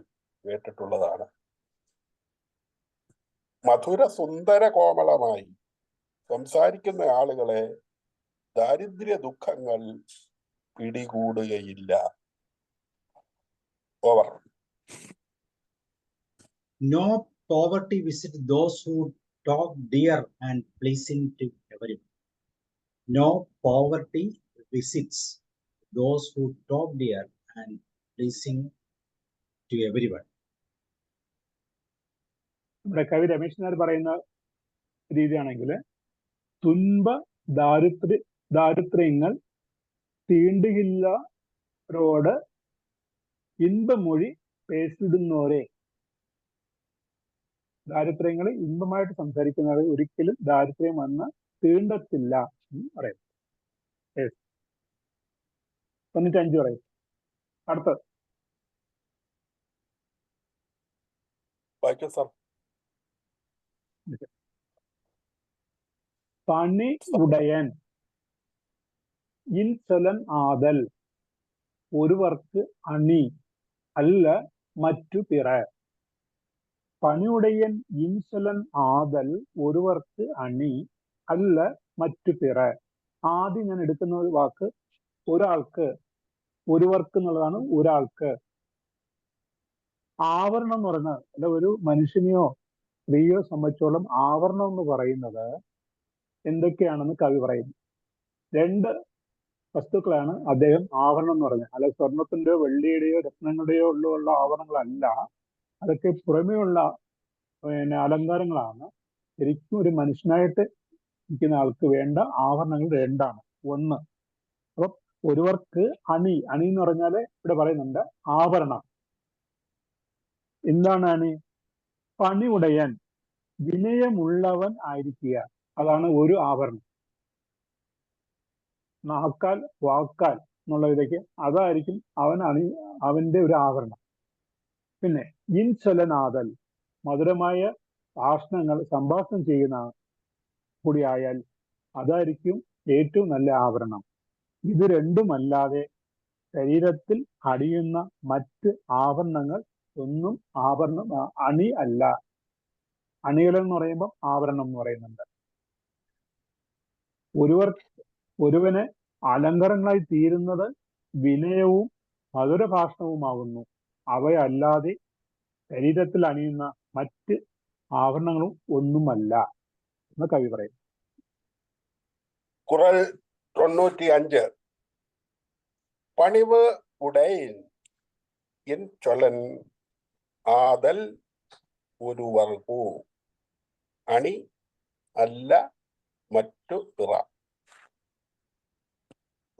കേട്ടിട്ടുള്ളതാണ്. മധുര സുന്ദര കോമളമായി സംസാരിക്കുന്ന ആളുകളെ ദാരിദ്ര്യ ദുഃഖങ്ങൾ പിടികൂടുകയില്ല. Over. No poverty visit those who talk dear and pleasing to everyone. No poverty visits those who talk dear and pleasing to everyone. നമ്മുടെ കവി രമേശ് നായർ പറയുന്ന രീതിയാണെങ്കിൽ, ദാരിദ്ര്യങ്ങൾ തീണ്ടുകില്ലരോട് ഇൻപമൊഴി പേസിടുന്നോരെ. ദാരിദ്ര്യങ്ങൾ ഇമ്പമായിട്ട് സംസാരിക്കുന്നവർ ഒരിക്കലും ദാരിദ്ര്യം വന്ന് തീണ്ടത്തില്ല എന്ന് പറയും. 95 പറയും. അടുത്ത പണി ഉടയൻ ഇൻസൊലൻ ആദൽ ഒരുവർക്ക് അണി അല്ല മറ്റു പിറ. പണിയുടയൻ ഇൻസൊലൻ ആദൽ ഒരുവർക്ക് അണി അല്ല മറ്റു പിറ. ആദ്യം ഞാൻ എടുക്കുന്ന ഒരു വാക്ക് ഒരാൾക്ക്, ഒരുവർക്ക് എന്നുള്ളതാണ്. ഒരാൾക്ക് ആവരണം എന്ന് പറയുന്നത്, അല്ല ഒരു മനുഷ്യനെയോ സ്ത്രീയോ സംബന്ധിച്ചോളം ആവരണം എന്ന് പറയുന്നത് എന്തൊക്കെയാണെന്ന് കവി പറയുന്നു. 2 വസ്തുക്കളാണ് അദ്ദേഹം ആവരണം എന്ന് പറഞ്ഞത്. അല്ല സ്വർണത്തിന്റെയോ വെള്ളിയുടെയോ രത്നങ്ങളുടെയോ ഉള്ള ആവരണങ്ങളല്ല, അതൊക്കെ പുറമേയുള്ള അലങ്കാരങ്ങളാണ്. ശരിക്കും ഒരു മനുഷ്യനായിട്ട് ഇരിക്കുന്ന ആൾക്ക് വേണ്ട ആഭരണങ്ങൾ 2ആണ്. 1, അപ്പൊ ഒരുവർക്ക് അണി, അണി എന്ന് പറഞ്ഞാല് ഇവിടെ പറയുന്നുണ്ട് ആഭരണം. എന്താണ് അണി? പണിയുടയൻ, വിനയമുള്ളവൻ ആയിരിക്കുക, അതാണ് ഒരു ആഭരണം. നാക്കാൽ വാക്കാൽ എന്നുള്ളതിലേക്ക് അതായിരിക്കും അവന്റെ ഒരു ആഭരണം. പിന്നെ ഇൻസൊലനാദൽ, മധുരമായ സംഭാഷണം ചെയ്യുന്ന കൂടിയായാൽ അതായിരിക്കും ഏറ്റവും നല്ല ആഭരണം. ഇത് രണ്ടുമല്ലാതെ ശരീരത്തിൽ അണിയുന്ന മറ്റ് ആഭരണങ്ങൾ ഒന്നും അണി അല്ല. അണികൾ എന്ന് പറയുമ്പോൾ ആഭരണം എന്ന് പറയുന്നുണ്ട്. ഒരുവന് അലങ്കാരങ്ങളായി തീരുന്നത് വിനയവും മധുരഭാഷണവുമാകുന്നു. അവയല്ലാതെ ശരീരത്തിൽ അണിയുന്ന മറ്റ് ആഭരണങ്ങളും ഒന്നുമല്ല എന്ന് കവി പറയും. കുറൽ 95. പണിവ് ഉടയൻ എൻ ചൊലൻ ആദൽ ഒരുവർക്കു അണി അല്ല മറ്റു പിറ.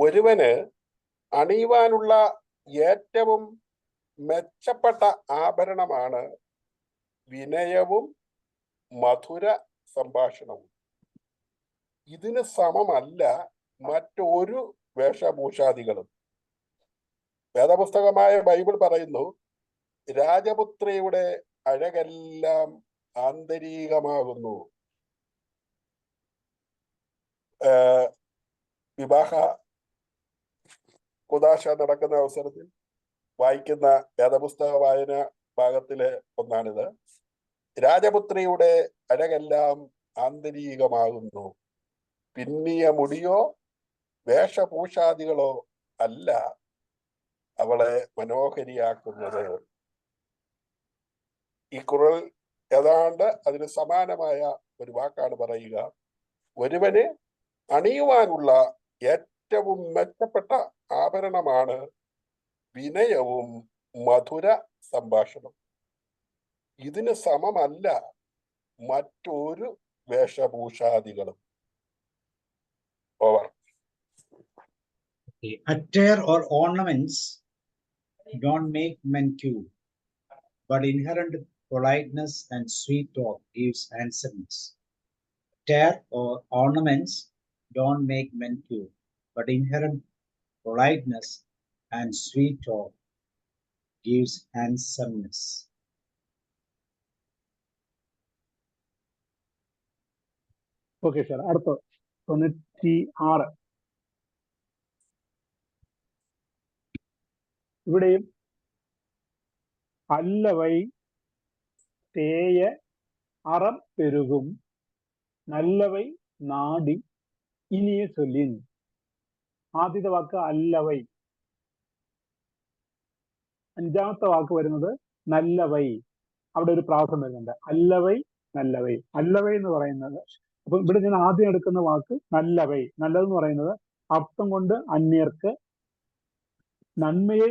ഒരുവന് അണിയുവാനുള്ള ഏറ്റവും മെച്ചപ്പെട്ട ആഭരണമാണ് വിനയവും മധുര സംഭാഷണവും. ഇതിന് സമമല്ല മറ്റൊരു വേഷഭൂഷാദികളും. വേദപുസ്തകമായ ബൈബിൾ പറയുന്നു, രാജപുത്രിയുടെ അഴകെല്ലാം ആന്തരികമാകുന്നു. വിവാഹ കുദാശ നടക്കുന്ന അവസരത്തിൽ വായിക്കുന്ന വേദപുസ്തക വായന ഭാഗത്തിലെ ഒന്നാണിത്. രാജപുത്രിയുടെ അഴകെല്ലാം ആന്തരികമാകുന്നു, പിന്നിയ മുടിയോ വേഷഭൂഷാദികളോ അല്ല അവളെ മനോഹരിയാക്കുന്നത്. ഈ ഖുർആൻ ഏതാണ്ട് അതിന് സമാനമായ ഒരു വാക്കാണ് പറയുക. ഒരുവന് അണിയുവാനുള്ള ഏറ്റവും മെച്ചപ്പെട്ട ആഭരണമാണ് വിനയവും മധുര സംഭാഷണം. ഇതിന് സമമല്ല മറ്റൊരു വേഷഭൂഷാദികളും. Over. Attire or ornaments don't make men cute, but inherent politeness and sweet talk gives handsomeness. Attire or ornaments don't make men cute, but inherent politeness and sweet talk gives handsomeness. Okay sir, അടുത്ത 96. ഇവിടെയും அல்லவை தேய அறம் பெருகும் நல்லவை നാടി ഇനിയെ ചൊല്ലിൻ. ആദ്യത്തെ വാക്ക് അല്ലവൈ, അഞ്ചാമത്തെ വാക്ക് വരുന്നത് നല്ലവൈ. അവിടെ ഒരു പ്രാസം വരുന്നുണ്ട്, അല്ലവൈ നല്ലവൈ. അല്ലവൈ എന്ന് പറയുന്നത്, അപ്പൊ ഇവിടെ ഞാൻ ആദ്യം എടുക്കുന്ന വാക്ക് നല്ലവൈ. നല്ലതെന്ന് പറയുന്നത് അർത്ഥം കൊണ്ട് അന്യർക്ക് നന്മയെ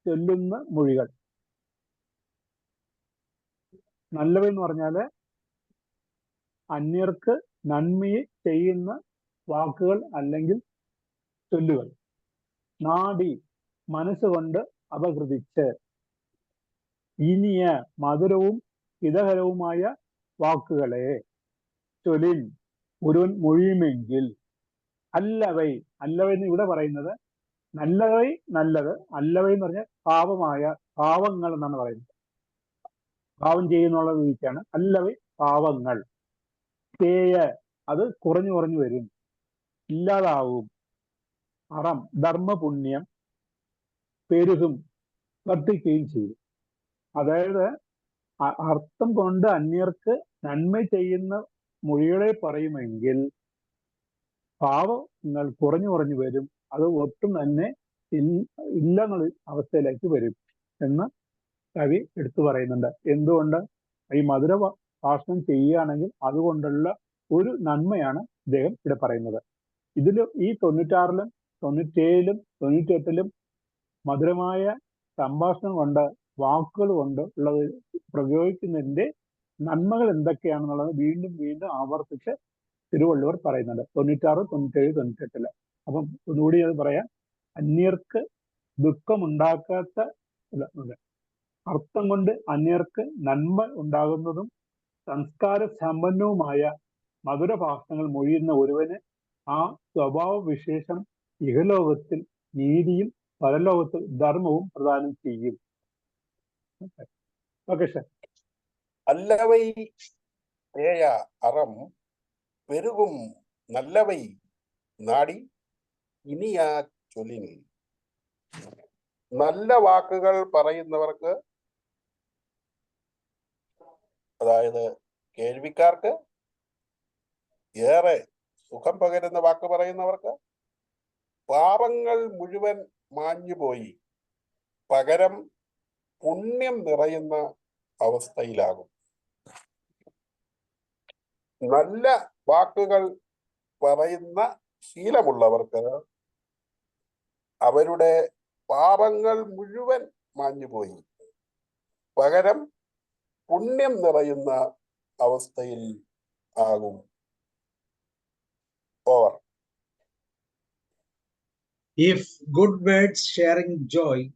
ചൊല്ലുന്ന മൊഴികൾ. നല്ലവ എന്ന് പറഞ്ഞാല് അന്യർക്ക് നന്മയെ ചെയ്യുന്ന വാക്കുകൾ അല്ലെങ്കിൽ ചൊല്ലുകൾ. നാടി മനസ്സുകൊണ്ട് അപകൃതിച്ച്, ഇനിയ മധുരവും ഹിതകരവുമായ വാക്കുകളെ ചൊല്ലിൻ ഒരുവൻ മൊഴിയുമെങ്കിൽ. അല്ലവൈ, അല്ലവൈ എന്ന് ഇവിടെ പറയുന്നത് നല്ലവൈ നല്ലത്, അല്ലവൈ എന്ന് പറഞ്ഞാൽ പാവങ്ങൾ എന്നാണ് പറയുന്നത്. പാവം ചെയ്യുന്നുള്ള രീതിക്കാണ് അല്ലവൈ പാവങ്ങൾ. തേയ അത് കുറഞ്ഞു കുറഞ്ഞു വരും, ഇല്ലാതാവും. അറം ധർമ്മപുണ്യം പെരുകും വർദ്ധിക്കുകയും ചെയ്യും. അതായത് അർത്ഥം കൊണ്ട് അന്യർക്ക് നന്മ ചെയ്യുന്ന മൊഴികളെ പറയുമെങ്കിൽ പാവങ്ങൾ കുറഞ്ഞു കുറഞ്ഞു വരും, അത് ഒട്ടും തന്നെ ഇല്ലെന്നുള്ള അവസ്ഥയിലേക്ക് വരും എന്ന് കവി എടുത്തു പറയുന്നുണ്ട്. എന്തുകൊണ്ട്? ഈ മധുര ഭാഷണം ചെയ്യുകയാണെങ്കിൽ അതുകൊണ്ടുള്ള ഒരു നന്മയാണ് ഇദ്ദേഹം ഇവിടെ പറയുന്നത്. ഇതിൽ ഈ 96-ലും 97-ലും 98-ലും മധുരമായ സംഭാഷണം കൊണ്ട്, വാക്കുകൾ കൊണ്ട് ഉള്ളത് പ്രയോഗിക്കുന്നതിന്റെ നന്മകൾ എന്തൊക്കെയാണെന്നുള്ളത് വീണ്ടും വീണ്ടും ആവർത്തിച്ച് തിരുവള്ളുവർ പറയുന്നുണ്ട് 96, 97, 98-ല്. അപ്പം ഒന്നുകൂടി അത് പറയാം. അന്യർക്ക് ദുഃഖമുണ്ടാക്കാത്ത അർത്ഥം കൊണ്ട് അന്യർക്ക് നന്മ ഉണ്ടാകുന്നതും സംസ്കാര സമ്പന്നവുമായ മധുരഭാഷണങ്ങൾ മൊഴിയുന്ന ഒരുവന് ആ സ്വഭാവ വിശേഷം ഇഹലോകത്തിൽ നീതിയും പരലോകത്തിൽ ധർമ്മവും പ്രദാനം ചെയ്യും. Okay sir. அல்லவை தேய அறம் பெருகும் நல்லவை നാടി ഇനിയാ ചൊല്ലിൻ. നല്ല വാക്കുകൾ പറയുന്നവർക്ക്, അതായത് കേൾവിക്കാർക്ക്, ഏറെ സുഖം പകരുന്ന വാക്ക് പറയുന്നവർക്ക് പാപങ്ങൾ മുഴുവൻ മാഞ്ഞുപോയി പകരം പുണ്യം നിറയുന്ന അവസ്ഥയിലാകും. നല്ല വാക്കുകൾ പറയുന്ന ശീലമുള്ളവർക്ക് അവരുടെ പാപങ്ങൾ മുഴുവൻ മാഞ്ഞുപോയി പകരം പുണ്യം നിറയുന്ന അവസ്ഥയിൽ ആകും. Over. If good words sharing joy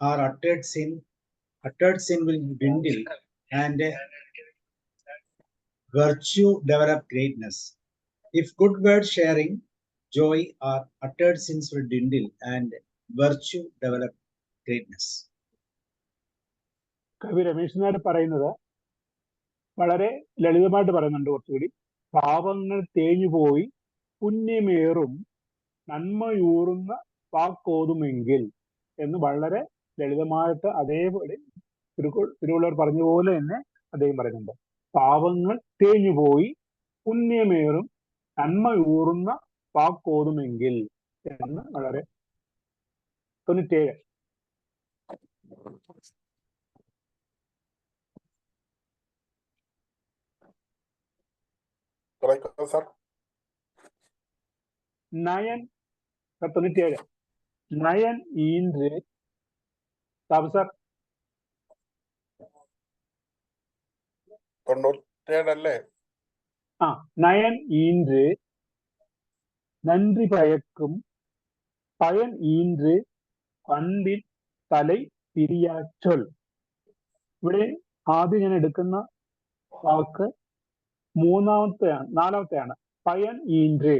are uttered, sin will dwindle, and virtue develop greatness. If good words sharing joy are uttered, sins will dwindle, and virtue develop greatness. കവി രമേശ് നായർ പറയുന്നത് വളരെ ലളിതമായിട്ട് പറയുന്നുണ്ട്. കുറച്ചുകൂടി പാപങ്ങൾ തേഞ്ഞുപോയി പുണ്യമേറും നന്മയൂറുന്ന വാക്കോതുമെങ്കിൽ എന്ന് വളരെ ലളിതമായിട്ട് അതേപോലെ തിരുവള്ളുവർ പറഞ്ഞ പോലെ തന്നെ അദ്ദേഹം പറയുന്നുണ്ട്. പാപങ്ങൾ തേഞ്ഞുപോയി പുണ്യമേറും നന്മയൂറുന്ന വാക്കോതുമെങ്കിൽ എന്ന് വളരെ 97. സാർ നയൻ 97 നയൻ ഈன்று സാബ് സാർ 97 അല്ലേ? நயன் ஈன்று நன்றி பயக்கும் பயன் ஈன்று പണ്ഡിൻ തലൈ പിരിയാച്ചൊൽ. ഇവിടെ ആദ്യം ഞാൻ എടുക്കുന്ന വാക്ക് നാലാമത്തെയാണ്. പയൻ ഈன்று.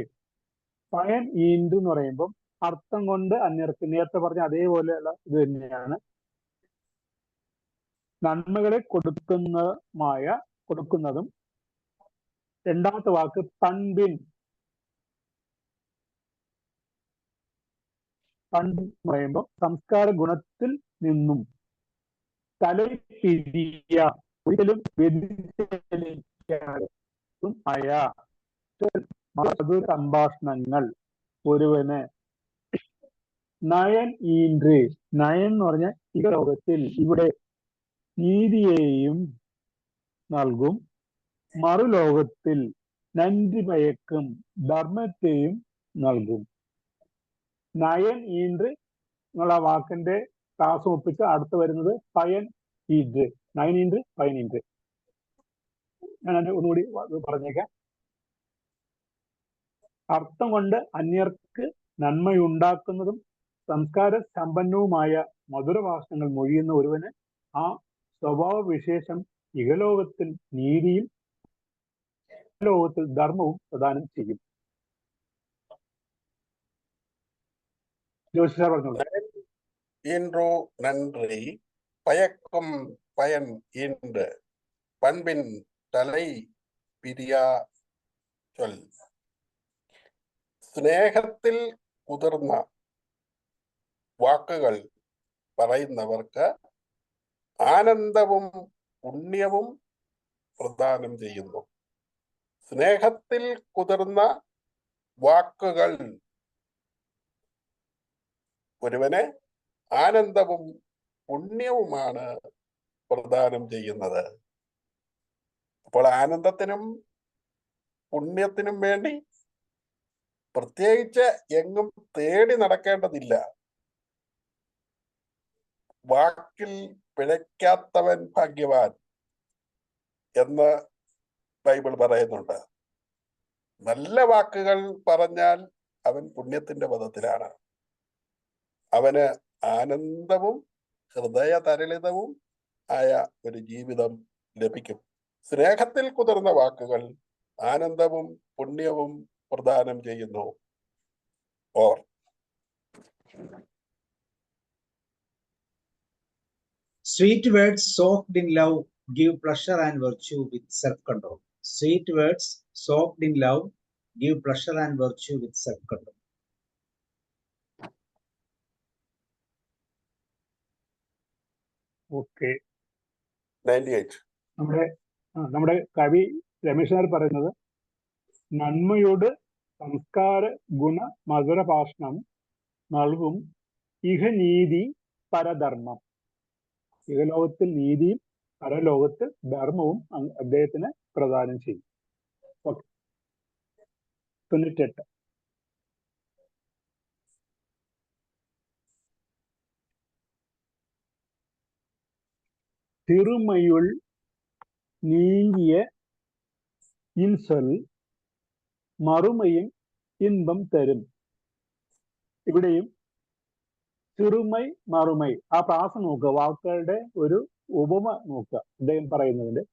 പയൻ ഈன்று എന്ന് പറയുമ്പോൾ അർത്ഥം കൊണ്ട് അന്യർക്ക് നേരത്തെ പറഞ്ഞ അതേപോലെയുള്ള ഇത് തന്നെയാണ്. നന്മകളെ കൊടുക്കുന്നതും. രണ്ടാമത്തെ വാക്ക് പണ്ഡിൻ. പണ്ഡിൻ എന്ന് പറയുമ്പോൾ സംസ്കാര ഗുണത്തിൽ നിന്നും. തലൈ പിരിയ ഒരിക്കലും വ്യതിചലിക്കാതെ ആയ സംഭാഷണങ്ങൾ ഒരുവന്. നയൻ ഈன்று. നയൻ എന്ന് പറഞ്ഞാൽ ഈ ലോകത്തിൽ ഇവിടെ നീതിയെയും നൽകും, മറുലോകത്തിൽ നന്ദി ഭയക്കും ധർമ്മത്തെയും നൽകും. നയൻ ഈன்று എന്നുള്ള വാക്കിന്റെ ക്ലാസ് ഒപ്പിച്ച് അടുത്ത് വരുന്നത് പയൻ ഈன்று. നയൻ ഈன்று പയൻ ഈன்று. ഞാൻ ഒന്നുകൂടി പറഞ്ഞേക്കാം. അർത്ഥം കൊണ്ട് അന്യർക്ക് നന്മയുണ്ടാക്കുന്നതും സംസ്കാര സമ്പന്നവുമായ മധുരഭാഷണങ്ങൾ മൊഴിയുന്ന ഒരുവന് ആ സ്വഭാവ വിശേഷം ഇഹലോകത്തിൽ നീതിയും ലോകത്തിൽ ധർമ്മവും പ്രദാനം ചെയ്യും. ജോഷി സാർ പറഞ്ഞോളൂ. ஈன்றோ நன்றி பயக்கும் பயன் ஈன்று பண்பின் തലൈ പിരിയാ ചൊൽ. സ്നേഹത്തിൽ കുതിർന്ന വാക്കുകൾ പറയുന്നവർക്ക് ആനന്ദവും പുണ്യവും പ്രദാനം ചെയ്യുന്നു. സ്നേഹത്തിൽ കുതിർന്ന വാക്കുകൾ ഒരുവന് ആനന്ദവും പുണ്യവുമാണ് പ്രദാനം ചെയ്യുന്നത്. അപ്പോൾ ആനന്ദത്തിനും പുണ്യത്തിനും വേണ്ടി പ്രത്യേകിച്ച് എങ്ങും തേടി നടക്കേണ്ടതില്ല. വാക്കിൽ പിഴയ്ക്കാത്തവൻ ഭാഗ്യവാൻ എന്ന് ബൈബിൾ പറയുന്നുണ്ട്. നല്ല വാക്കുകൾ പറഞ്ഞാൽ അവൻ പുണ്യത്തിന്റെ പദത്തിലാണ്. അവന് ആനന്ദവും ഹൃദയതരളിതവും ആയ ഒരു ജീവിതം ലഭിക്കും. സ്നേഹത്തിൽ കുതിർന്ന വാക്കുകൾ ആനന്ദവും പുണ്യവും പ്രദാനം ചെയ്യുന്നു. Or Sweet words soaked in love give pleasure and virtue with self-control. Sweet words soaked in love give pleasure and virtue with self-control. Okay. 98. നമ്മുടെ കവി രമേശ് നായർ പറയുന്നത് നന്മയോട് സംസ്കാര ഗുണ മധുര ഭാഷണം നൽകും ഇഹനീതി പരധർമ്മം. ഇഹലോകത്തിൽ നീതിയും പരലോകത്തിൽ ധർമ്മവും അദ്ദേഹത്തിന് പ്രദാനം ചെയ്യും. ഓക്കെ. 98. திருமையுள் நீங்கிய இன்சொல் மறுமையின் இன்பம் தரும். ഇവിടെയും ചെറുമൈ മറുമൈ ആ പ്രാസം നോക്കുക, വാക്കുകളുടെ ഒരു ഉപമ നോക്കുക. അദ്ദേഹം പറയുന്നതിന്റെ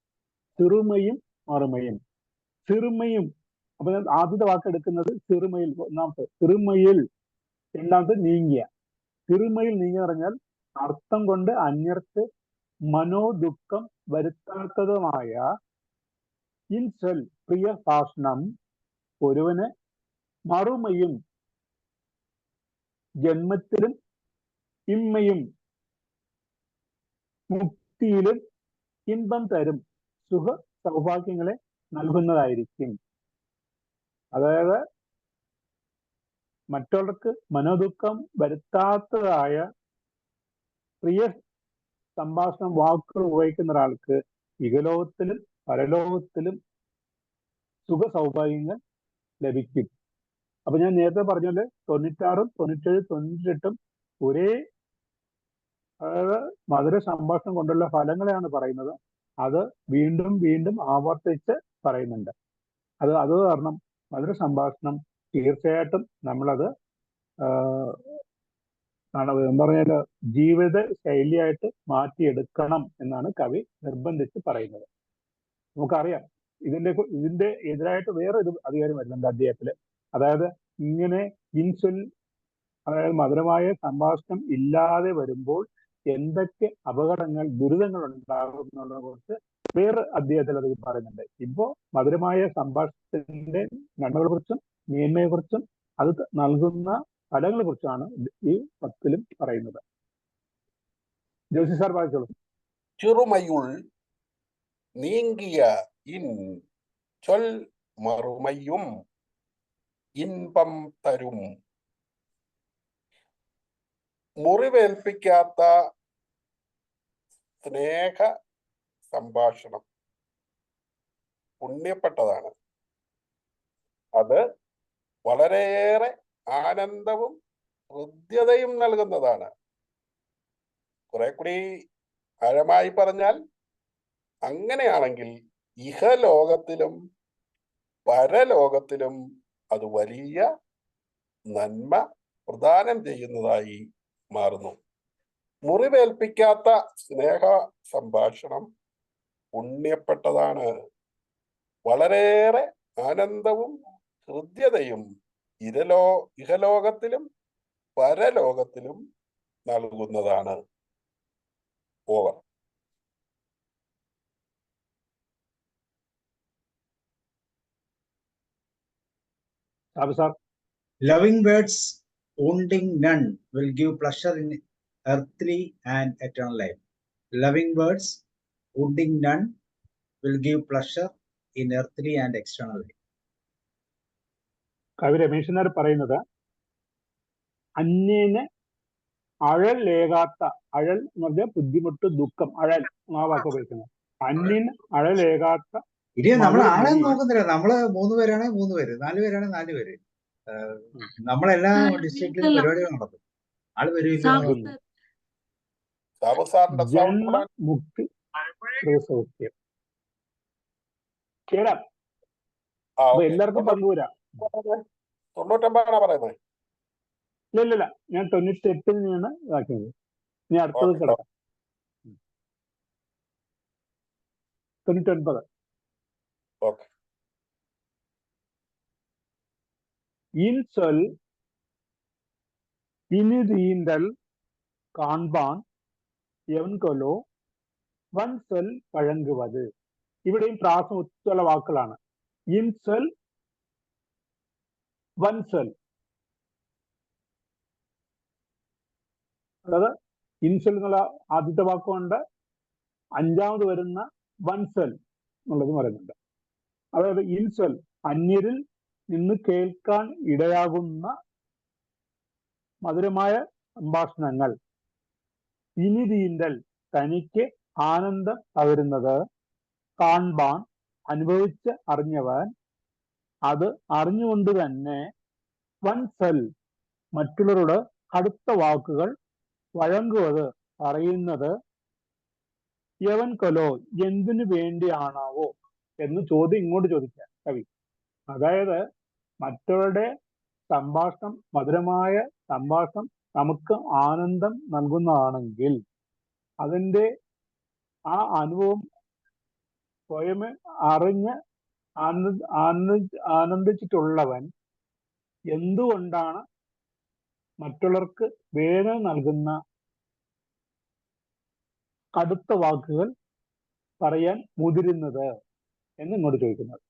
ചെറുമയും മറുമയും. ചെറുമയും, അപ്പൊ ഞാൻ ആദ്യത്തെ വാക്ക് എടുക്കുന്നത് ചെറുമയിൽ, ഒന്നാമത്തെ ചെറുമയിൽ, രണ്ടാമത്തെ നീങ്ങിയ. ചെറുമയിൽ നീങ്ങിയ പറഞ്ഞാൽ അർത്ഥം കൊണ്ട് അന്യർക്ക് മനോദുഃഖം വരുത്താത്തതുമായ ഇൻസൽ പ്രിയ ഭാഷണം ഒരുവന് മറുമയും ജന്മത്തിലും ഇമ്മയും മുക്തിയിലും ഇമ്പം തരും സുഖ സൗഭാഗ്യങ്ങളെ നൽകുന്നതായിരിക്കും. അതായത് മറ്റുള്ളവർക്ക് മനോദുഃഖം വരുത്താത്തതായ പ്രിയ സംഭാഷണം വാക്കുകൾ ഉപയോഗിക്കുന്ന ഒരാൾക്ക് ഇഹലോകത്തിലും പരലോകത്തിലും സുഖ സൗഭാഗ്യങ്ങൾ ലഭിക്കും. അപ്പൊ ഞാൻ നേരത്തെ പറഞ്ഞത് 96, 97, 98 ഒരേ, അതായത് മധുര സംഭാഷണം കൊണ്ടുള്ള ഫലങ്ങളെയാണ് പറയുന്നത്. അത് വീണ്ടും വീണ്ടും ആവർത്തിച്ച് പറയുന്നുണ്ട്. അത് കാരണം മധുര സംഭാഷണം തീർച്ചയായിട്ടും നമ്മളത് എന്താ പറഞ്ഞാല് ജീവിത ശൈലിയായിട്ട് മാറ്റിയെടുക്കണം എന്നാണ് കവി നിർബന്ധിച്ച് പറയുന്നത്. നമുക്കറിയാം ഇതിന്റെ എതിരായിട്ട് വേറെ ഒരു അധികാരം വരുന്നുണ്ട് അദ്ദേഹത്തില്. അതായത് ഇങ്ങനെ ഇൻസുൽ, അതായത് മധുരമായ സംഭാഷണം ഇല്ലാതെ വരുമ്പോൾ എന്തൊക്കെ അപകടങ്ങൾ, ദുരിതങ്ങൾ ഉണ്ടാകും എന്നുള്ളതിനെ കുറിച്ച് വേറെ അദ്ദേഹത്തിൽ അത് പറയുന്നുണ്ട്. ഇപ്പോ മധുരമായ സംഭാഷണത്തിന്റെ നന്മകളെ കുറിച്ചും മേന്മയെ കുറിച്ചും അത് നൽകുന്ന ഫലങ്ങളെ കുറിച്ചാണ് ഈ പത്തിലും പറയുന്നത്. ജോസി സാർ വായിച്ചോളൂ. ചെറുമയുൾ നീങ്ങിയ ഇൻ ചൊൽ മറുമയും ഇൻപം തരും. മുറിവേൽപ്പിക്കാത്ത സ്നേഹ സംഭാഷണം പുണ്യപ്പെട്ടതാണ്. അത് വളരെയേറെ ആനന്ദവും ഹൃദ്യതയും നൽകുന്നതാണ്. കുറെ കൂടി ആഴമായി പറഞ്ഞാൽ, അങ്ങനെയാണെങ്കിൽ ഇഹലോകത്തിലും പരലോകത്തിലും അത് വലിയ നന്മ പ്രദാനം ചെയ്യുന്നതായി മാറുന്നു. മുറിവേൽപ്പിക്കാത്ത സ്നേഹ സംഭാഷണം പുണ്യപ്പെട്ടതാണ്. വളരെയേറെ ആനന്ദവും ഹൃദ്യതയും ഇഹലോകത്തിലും പരലോകത്തിലും നൽകുന്നതാണ്. Over. Loving words wounding none will give pleasure in earthly and eternal life. Loving words wounding none will give pleasure in earthly and external life. കവി രമേശനാർ പറയുന്നത് അന്യന് അഴലേകാത്ത, അഴൽ എന്ന് പറഞ്ഞാൽ ബുദ്ധിമുട്ട്, ദുഃഖം, അഴൽ ആ വാക്ക് ഉപയോഗിക്കുന്നത്. അന്യന് അഴലേകാത്ത. ഇനി നമ്മൾ ആളെ നോക്കുന്നില്ല, നമ്മള് 3 പേരാണ് 3 പേര്, 4 പേരാണ് 4 പേര്, നമ്മളെല്ലാ ഡിസ്ട്രിക്റ്റിലും പരിപാടികൾ നടത്തും. ആള് വരും. ജന്മമുക്തി സൗഖ്യം കേടാം. എല്ലാവർക്കും പങ്കുവരാം. 99 പറയുന്നത്. ഇല്ല, ഞാൻ 98 നിന്നാണ് ഇതാക്കുന്നത്. ഇനി അടുത്തത് കിടക്കാം. 99. இன்சொல் இனிதீண்டல் காண்பான் എവൻകൊലോ വൻസൊൽ വഴങ്ങുവത്. ഇവിടെയും പ്രാസം ഒത്തുള്ള വാക്കുകളാണ്. ഇൻസൊൽ, വൻസൊൽ. അതായത് ഇൻസൊൽ എന്നുള്ള ആദ്യത്തെ വാക്കുകൊണ്ട് 5ാമത് വരുന്ന വൻസൊൽ എന്നുള്ളത് പറയുന്നുണ്ട്. അതായത് ഇൻസൊൽ അന്യരിൽ നിന്ന് കേൾക്കാൻ ഇടയാകുന്ന മധുരമായ സംഭാഷണങ്ങൾ. ഇനിതീണ്ടൽ തനിക്ക് ആനന്ദം പകരുന്നത്. കാൺപാൻ അനുഭവിച്ച് അറിഞ്ഞവൻ, അത് അറിഞ്ഞുകൊണ്ട് തന്നെ. വൻസൽ മറ്റുള്ളവരോട് കടുത്ത വാക്കുകൾ വഴങ്ങുവത് പറയുന്നത്. യവൻ കൊലോ എന്തിനു വേണ്ടിയാണാവോ എന്ന് ചോദ്യം ഇങ്ങോട്ട് ചോദിക്കാം കവി. അതായത് മറ്റുള്ളവരുടെ മധുരമായ സംഭാഷണം നമുക്ക് ആനന്ദം നൽകുന്നതാണെങ്കിൽ അതിൻ്റെ ആ അനുഭവം സ്വയം അറിഞ്ഞ് ആനന്ദിച്ചിട്ടുള്ളവൻ എന്തുകൊണ്ടാണ് മറ്റുള്ളവർക്ക് വേദന നൽകുന്ന കടുത്ത വാക്കുകൾ പറയാൻ മുതിരുന്നത് എന്ന് ഇങ്ങോട്ട് ചോദിക്കുന്നത്?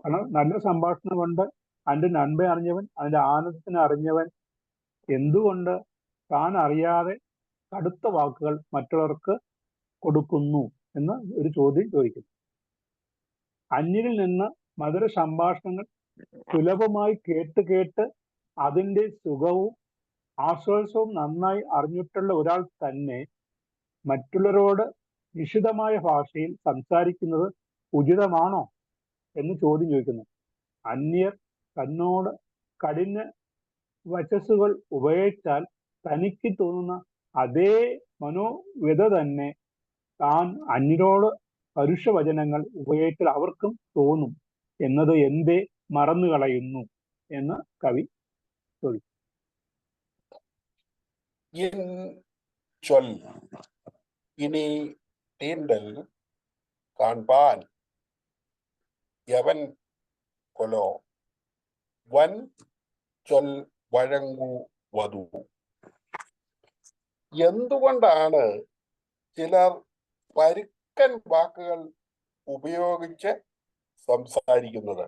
കാരണം നല്ല സംഭാഷണം കൊണ്ട് അതിന്റെ നന്മ അറിഞ്ഞവൻ, അതിന്റെ ആനന്ദത്തിന് അറിഞ്ഞവൻ എന്തുകൊണ്ട് താൻ അറിയാതെ കടുത്ത വാക്കുകൾ മറ്റുള്ളവർക്ക് കൊടുക്കുന്നു എന്ന് ഒരു ചോദ്യം ചോദിക്കുന്നു. അന്യരിൽ നിന്ന് മധുര സംഭാഷണങ്ങൾ സുലഭമായി കേട്ട് അതിൻ്റെ സുഖവും ആശ്വാസവും നന്നായി അറിഞ്ഞിട്ടുള്ള ഒരാൾ തന്നെ മറ്റുള്ളവരോട് നിശിതമായ ഭാഷയിൽ സംസാരിക്കുന്നത് ഉചിതമാണോ എന്ന് ചോദ്യം ചോദിക്കുന്നു. അന്യർ തന്നോട് കഠിന വചസ്സുകൾ ഉപയോഗിച്ചാൽ തനിക്ക് തോന്നുന്ന അതേ മനോവ്യത തന്നെ താൻ അന്യരോട് പരുഷവചനങ്ങൾ ഉപയോഗിച്ചാൽ അവർക്കും തോന്നും എന്നത് എന്തേ മറന്നു കളയുന്നു എന്ന് കവി ചോദിച്ചു. ഇനി തീണ്ടൽ കാൺപാൻ യവൻ കൊലോ വൻ ചൊൽ വഴങ്ങു വധു. എന്തുകൊണ്ടാണ് ചിലർ പരുക്കൻ വാക്കുകൾ ഉപയോഗിച്ച് സംസാരിക്കുന്നത്?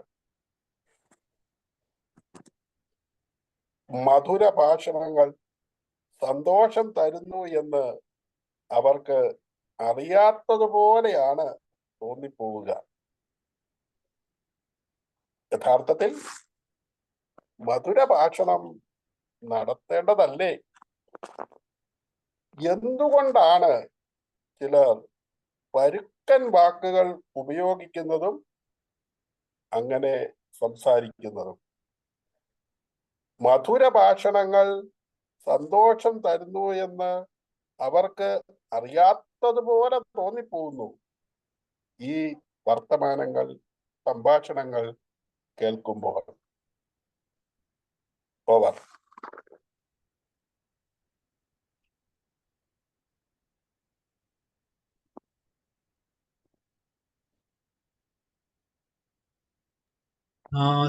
മധുര ഭാഷണങ്ങൾ സന്തോഷം തരുന്നു എന്ന് അവർക്ക് അറിയാത്തതുപോലെയാണ് തോന്നിപ്പോവുക. യഥാർത്ഥത്തിൽ മധുര ഭാഷണം നടത്തേണ്ടതല്ലേ? എന്തുകൊണ്ടാണ് ചിലർ പരുക്കൻ വാക്കുകൾ ഉപയോഗിക്കുന്നതും അങ്ങനെ സംസാരിക്കുന്നതും? മധുര ഭാഷണങ്ങൾ സന്തോഷം തരുന്നു എന്ന് അവർക്ക് അറിയാത്തതുപോലെ തോന്നിപ്പോകുന്നു ഈ വർത്തമാനങ്ങൾ, സംഭാഷണങ്ങൾ കേൾക്കുമ്പോൾ. ഓവർ.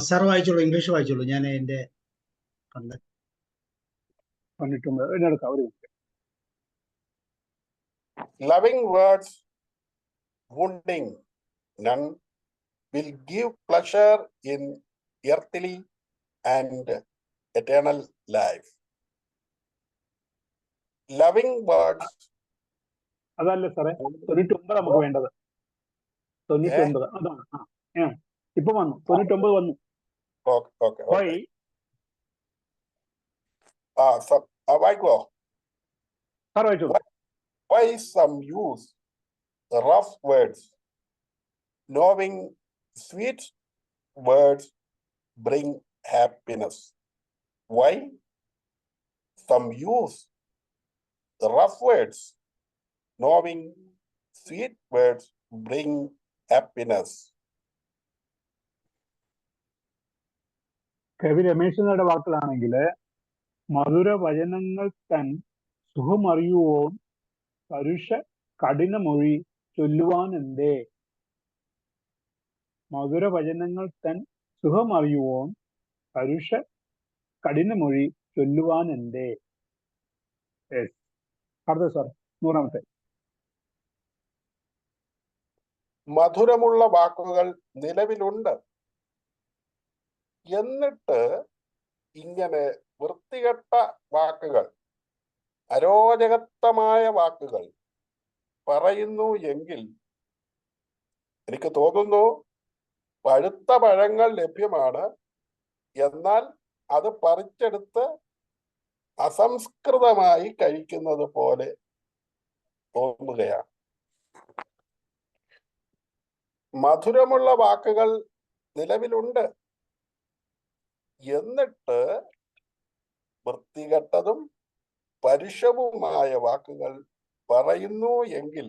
സാർ വായിച്ചോളൂ, ഇംഗ്ലീഷ് വായിച്ചോളൂ. ഞാൻ എൻ്റെ കണ്ടിട്ടുണ്ട്. ഇതിനെടുക്കാം ഒരു minute. Loving words wounding none will give pleasure in earthly and eternal life. Loving words. അതല്ലേ സാറേ 99 നമുക്ക് വേണ്ടത്. 99 അതാണ്. ഇപ്പൊ വന്നു 99 വന്നു. വായിക്കോ? സാർ വായിച്ചോളൂ. Why some use rough words, knowing sweet words bring happiness? Why some use rough words, knowing sweet words bring happiness? കവി രമേശന്റെ വാക്കുകളാണെങ്കിൽ മധുര വചനങ്ങൾ തൻ സുഖമറിയുവോൻ പരുഷ കഠിനമൊഴി ചൊല്ലുവാൻ എന്തേ. മധുര വചനങ്ങൾ തൻ സുഖമറിയുവോൻ പരുഷ കഠിനമൊഴി ചൊല്ലുവാൻ എന്തേ. അടുത്ത സാർ 100ാമത്തെ. മധുരമുള്ള വാക്കുകൾ നിലവിലുണ്ട്, എന്നിട്ട് ഇങ്ങനെ വൃത്തികെട്ട വാക്കുകൾ, അരോചകത്വമായ വാക്കുകൾ പറയുന്നു എങ്കിൽ എനിക്ക് തോന്നുന്നു പഴുത്ത പഴങ്ങൾ ലഭ്യമാണ്, എന്നാൽ അത് പറിച്ചെടുത്ത് അസംസ്കൃതമായി കഴിക്കുന്നത് പോലെ തോന്നുകയാണ്. മധുരമുള്ള വാക്കുകൾ നിലവിലുണ്ട്, എന്നിട്ട് വൃത്തികെട്ടതും പരുഷവുമായ വാക്കുകൾ പറയുന്നു എങ്കിൽ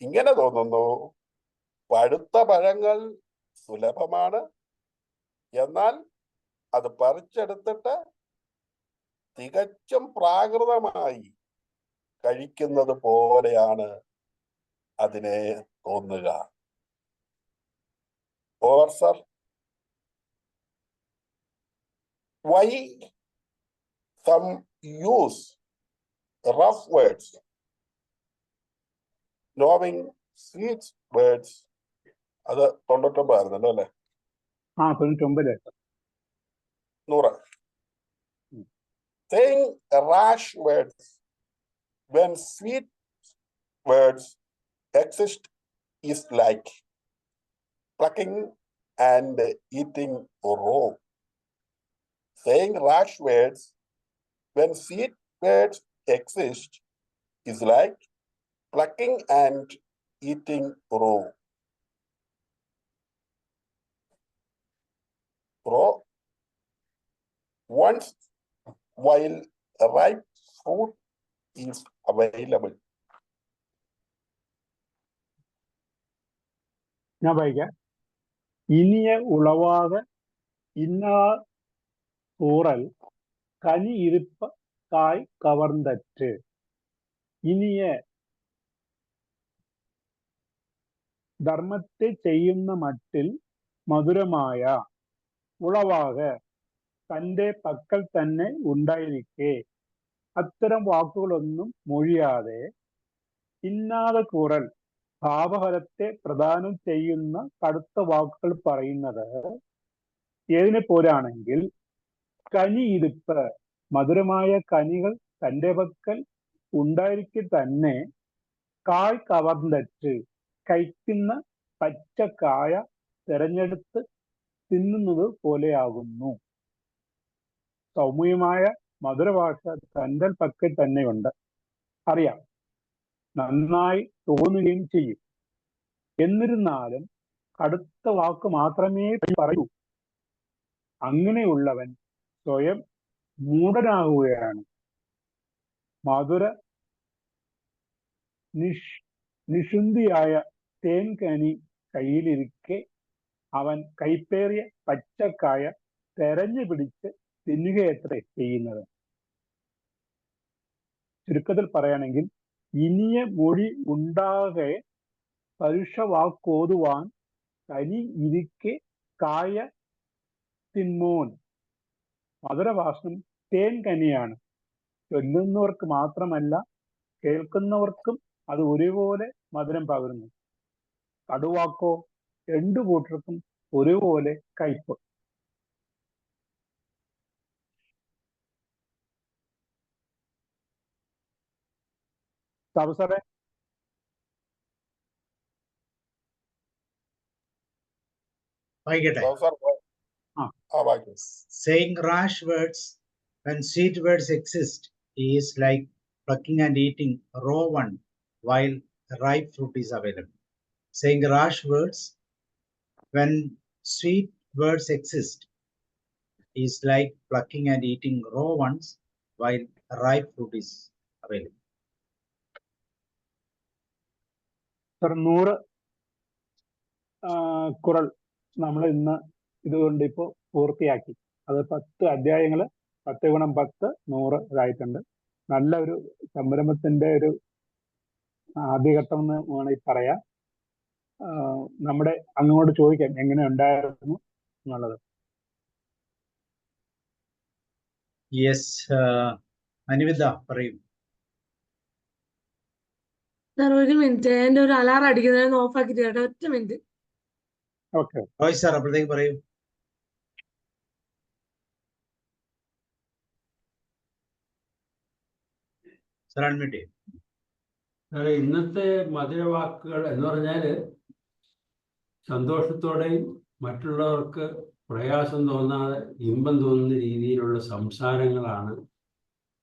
ഇങ്ങനെ തോന്നുന്നു, പഴുത്ത പഴങ്ങൾ സുലഭമാണ്, എന്നാൽ അത് പറിച്ചെടുത്തിട്ട് തികച്ചും പ്രാകൃതമായി കഴിക്കുന്നത് പോലെയാണ് അതിനെ തോന്നുക. Over sir. Why some use rough words, knowing sweet words? അത് 99 ആയിരുന്നല്ലോ അല്ലെ? 99. 100. Saying rash words when sweet words exist is like plucking and eating raw. Saying rash words when sweet words exist is like plucking and eating raw. Raw once while ripe fruit is available. ഞാൻ വായിക്കാം. ഇനിയ ഉളവാക ഇന്ന കൂറൽ കനി ഇരുപ്പ കായ് കവർന്നറ്റ്. ഇനിയ ധർമ്മത്തെ ചെയ്യുന്ന മട്ടിൽ മധുരമായ ഉളവാക തൻ്റെ പക്കൽ തന്നെ ഉണ്ടായിരിക്കെ അത്തരം വാക്കുകളൊന്നും മൊഴിയാതെ ഇന്നാതെ കൂറൽ ഭാവഫലത്തെ പ്രദാനം ചെയ്യുന്ന കടുത്ത വാക്കുകൾ പറയുന്നത് ഏതിനെ പോലാണെങ്കിൽ കനിയിരുപ്പ് മധുരമായ കനികൾ തൻ്റെ പക്കൽ ഉണ്ടായിരിക്കെ തന്നെ കായ് കവർന്നറ്റ് കഴിക്കുന്ന പച്ചക്കായ തെരഞ്ഞെടുത്ത് തിന്നുന്നത് പോലെയാകുന്നു. സൗമ്യമായ മധുരഭാഷ തൻ്റെ പക്കൽ തന്നെയുണ്ട്, അറിയാം, നന്നായി തോന്നുകയും ചെയ്യും. എന്നിരുന്നാലും കടുത്ത വാക്ക് മാത്രമേ പറയൂ. അങ്ങനെയുള്ളവൻ സ്വയം മൂഢനാകുകയാണ്. മധുര നിശുന്ധിയായ തേൻകനി കയ്യിലിരിക്കെ അവൻ കൈപ്പേറിയ പച്ചക്കായ തെരഞ്ഞു പിടിച്ച് തിന്നുകയത്രേ ചെയ്യുന്നത്. ചുരുക്കത്തിൽ പറയുകയാണെങ്കിൽ ഇനിയ മൊഴി ഉണ്ടാകെ പരുഷവാക്കോതുവാൻ കനി ഇരിക്കെ കായ തിന്മോൻ. മധുരഭാഷണം തേൻ കനിയാണ്. ചൊല്ലുന്നവർക്ക് മാത്രമല്ല കേൾക്കുന്നവർക്കും അത് ഒരുപോലെ മധുരം പകരുന്നു. കടുവാക്കോ രണ്ടു കൂട്ടർക്കും ഒരുപോലെ കയ്പ്. സാറേ, വായിക്കട്ടെ. Saying rash words when sweet words exist is like plucking and eating raw one while ripe fruit is available. Saying rash words when sweet words exist is like plucking and eating raw ones while ripe fruit is available. Sir, 100 കുറൽ നമ്മൾ ഇന്ന് ഇതുകൊണ്ട് ഇപ്പോൾ പൂർത്തിയാക്കി. അത് 10 അധ്യായങ്ങൾ, 10 ഗുണം 10 100 ഇതായിട്ടുണ്ട്. നല്ല ഒരു സംരംഭത്തിന്റെ ഒരു ആദ്യഘട്ടം എന്ന് വേണമെങ്കിൽ പറയാം. നമ്മുടെ അങ്ങോട്ട് ചോദിക്കാം എങ്ങനെ ഉണ്ടായിരുന്നു എന്നുള്ളത്. യെസ്, അനിവിത പറയൂ. സാർ ഒരു മിനിറ്റ്, എന്റെ ഒരു അലാറം അടിക്കുന്നത് ഓഫ് ആക്കിട്ട് കേട്ടോ, ഒറ്റ മിനിറ്റ്. ഓക്കെ റോയ് സാർ അപ്പോഴത്തേക്ക് പറയൂ. സാർ അൺമ്യൂട്ട് ചെയ്യും. സാറേ, ഇന്നത്തെ മധുരവാക്കുകൾ എന്ന് പറഞ്ഞാല് സന്തോഷത്തോടെയും മറ്റുള്ളവർക്ക് പ്രയാസം തോന്നാതെ ഇമ്പം തോന്നുന്ന രീതിയിലുള്ള സംസാരങ്ങളാണ്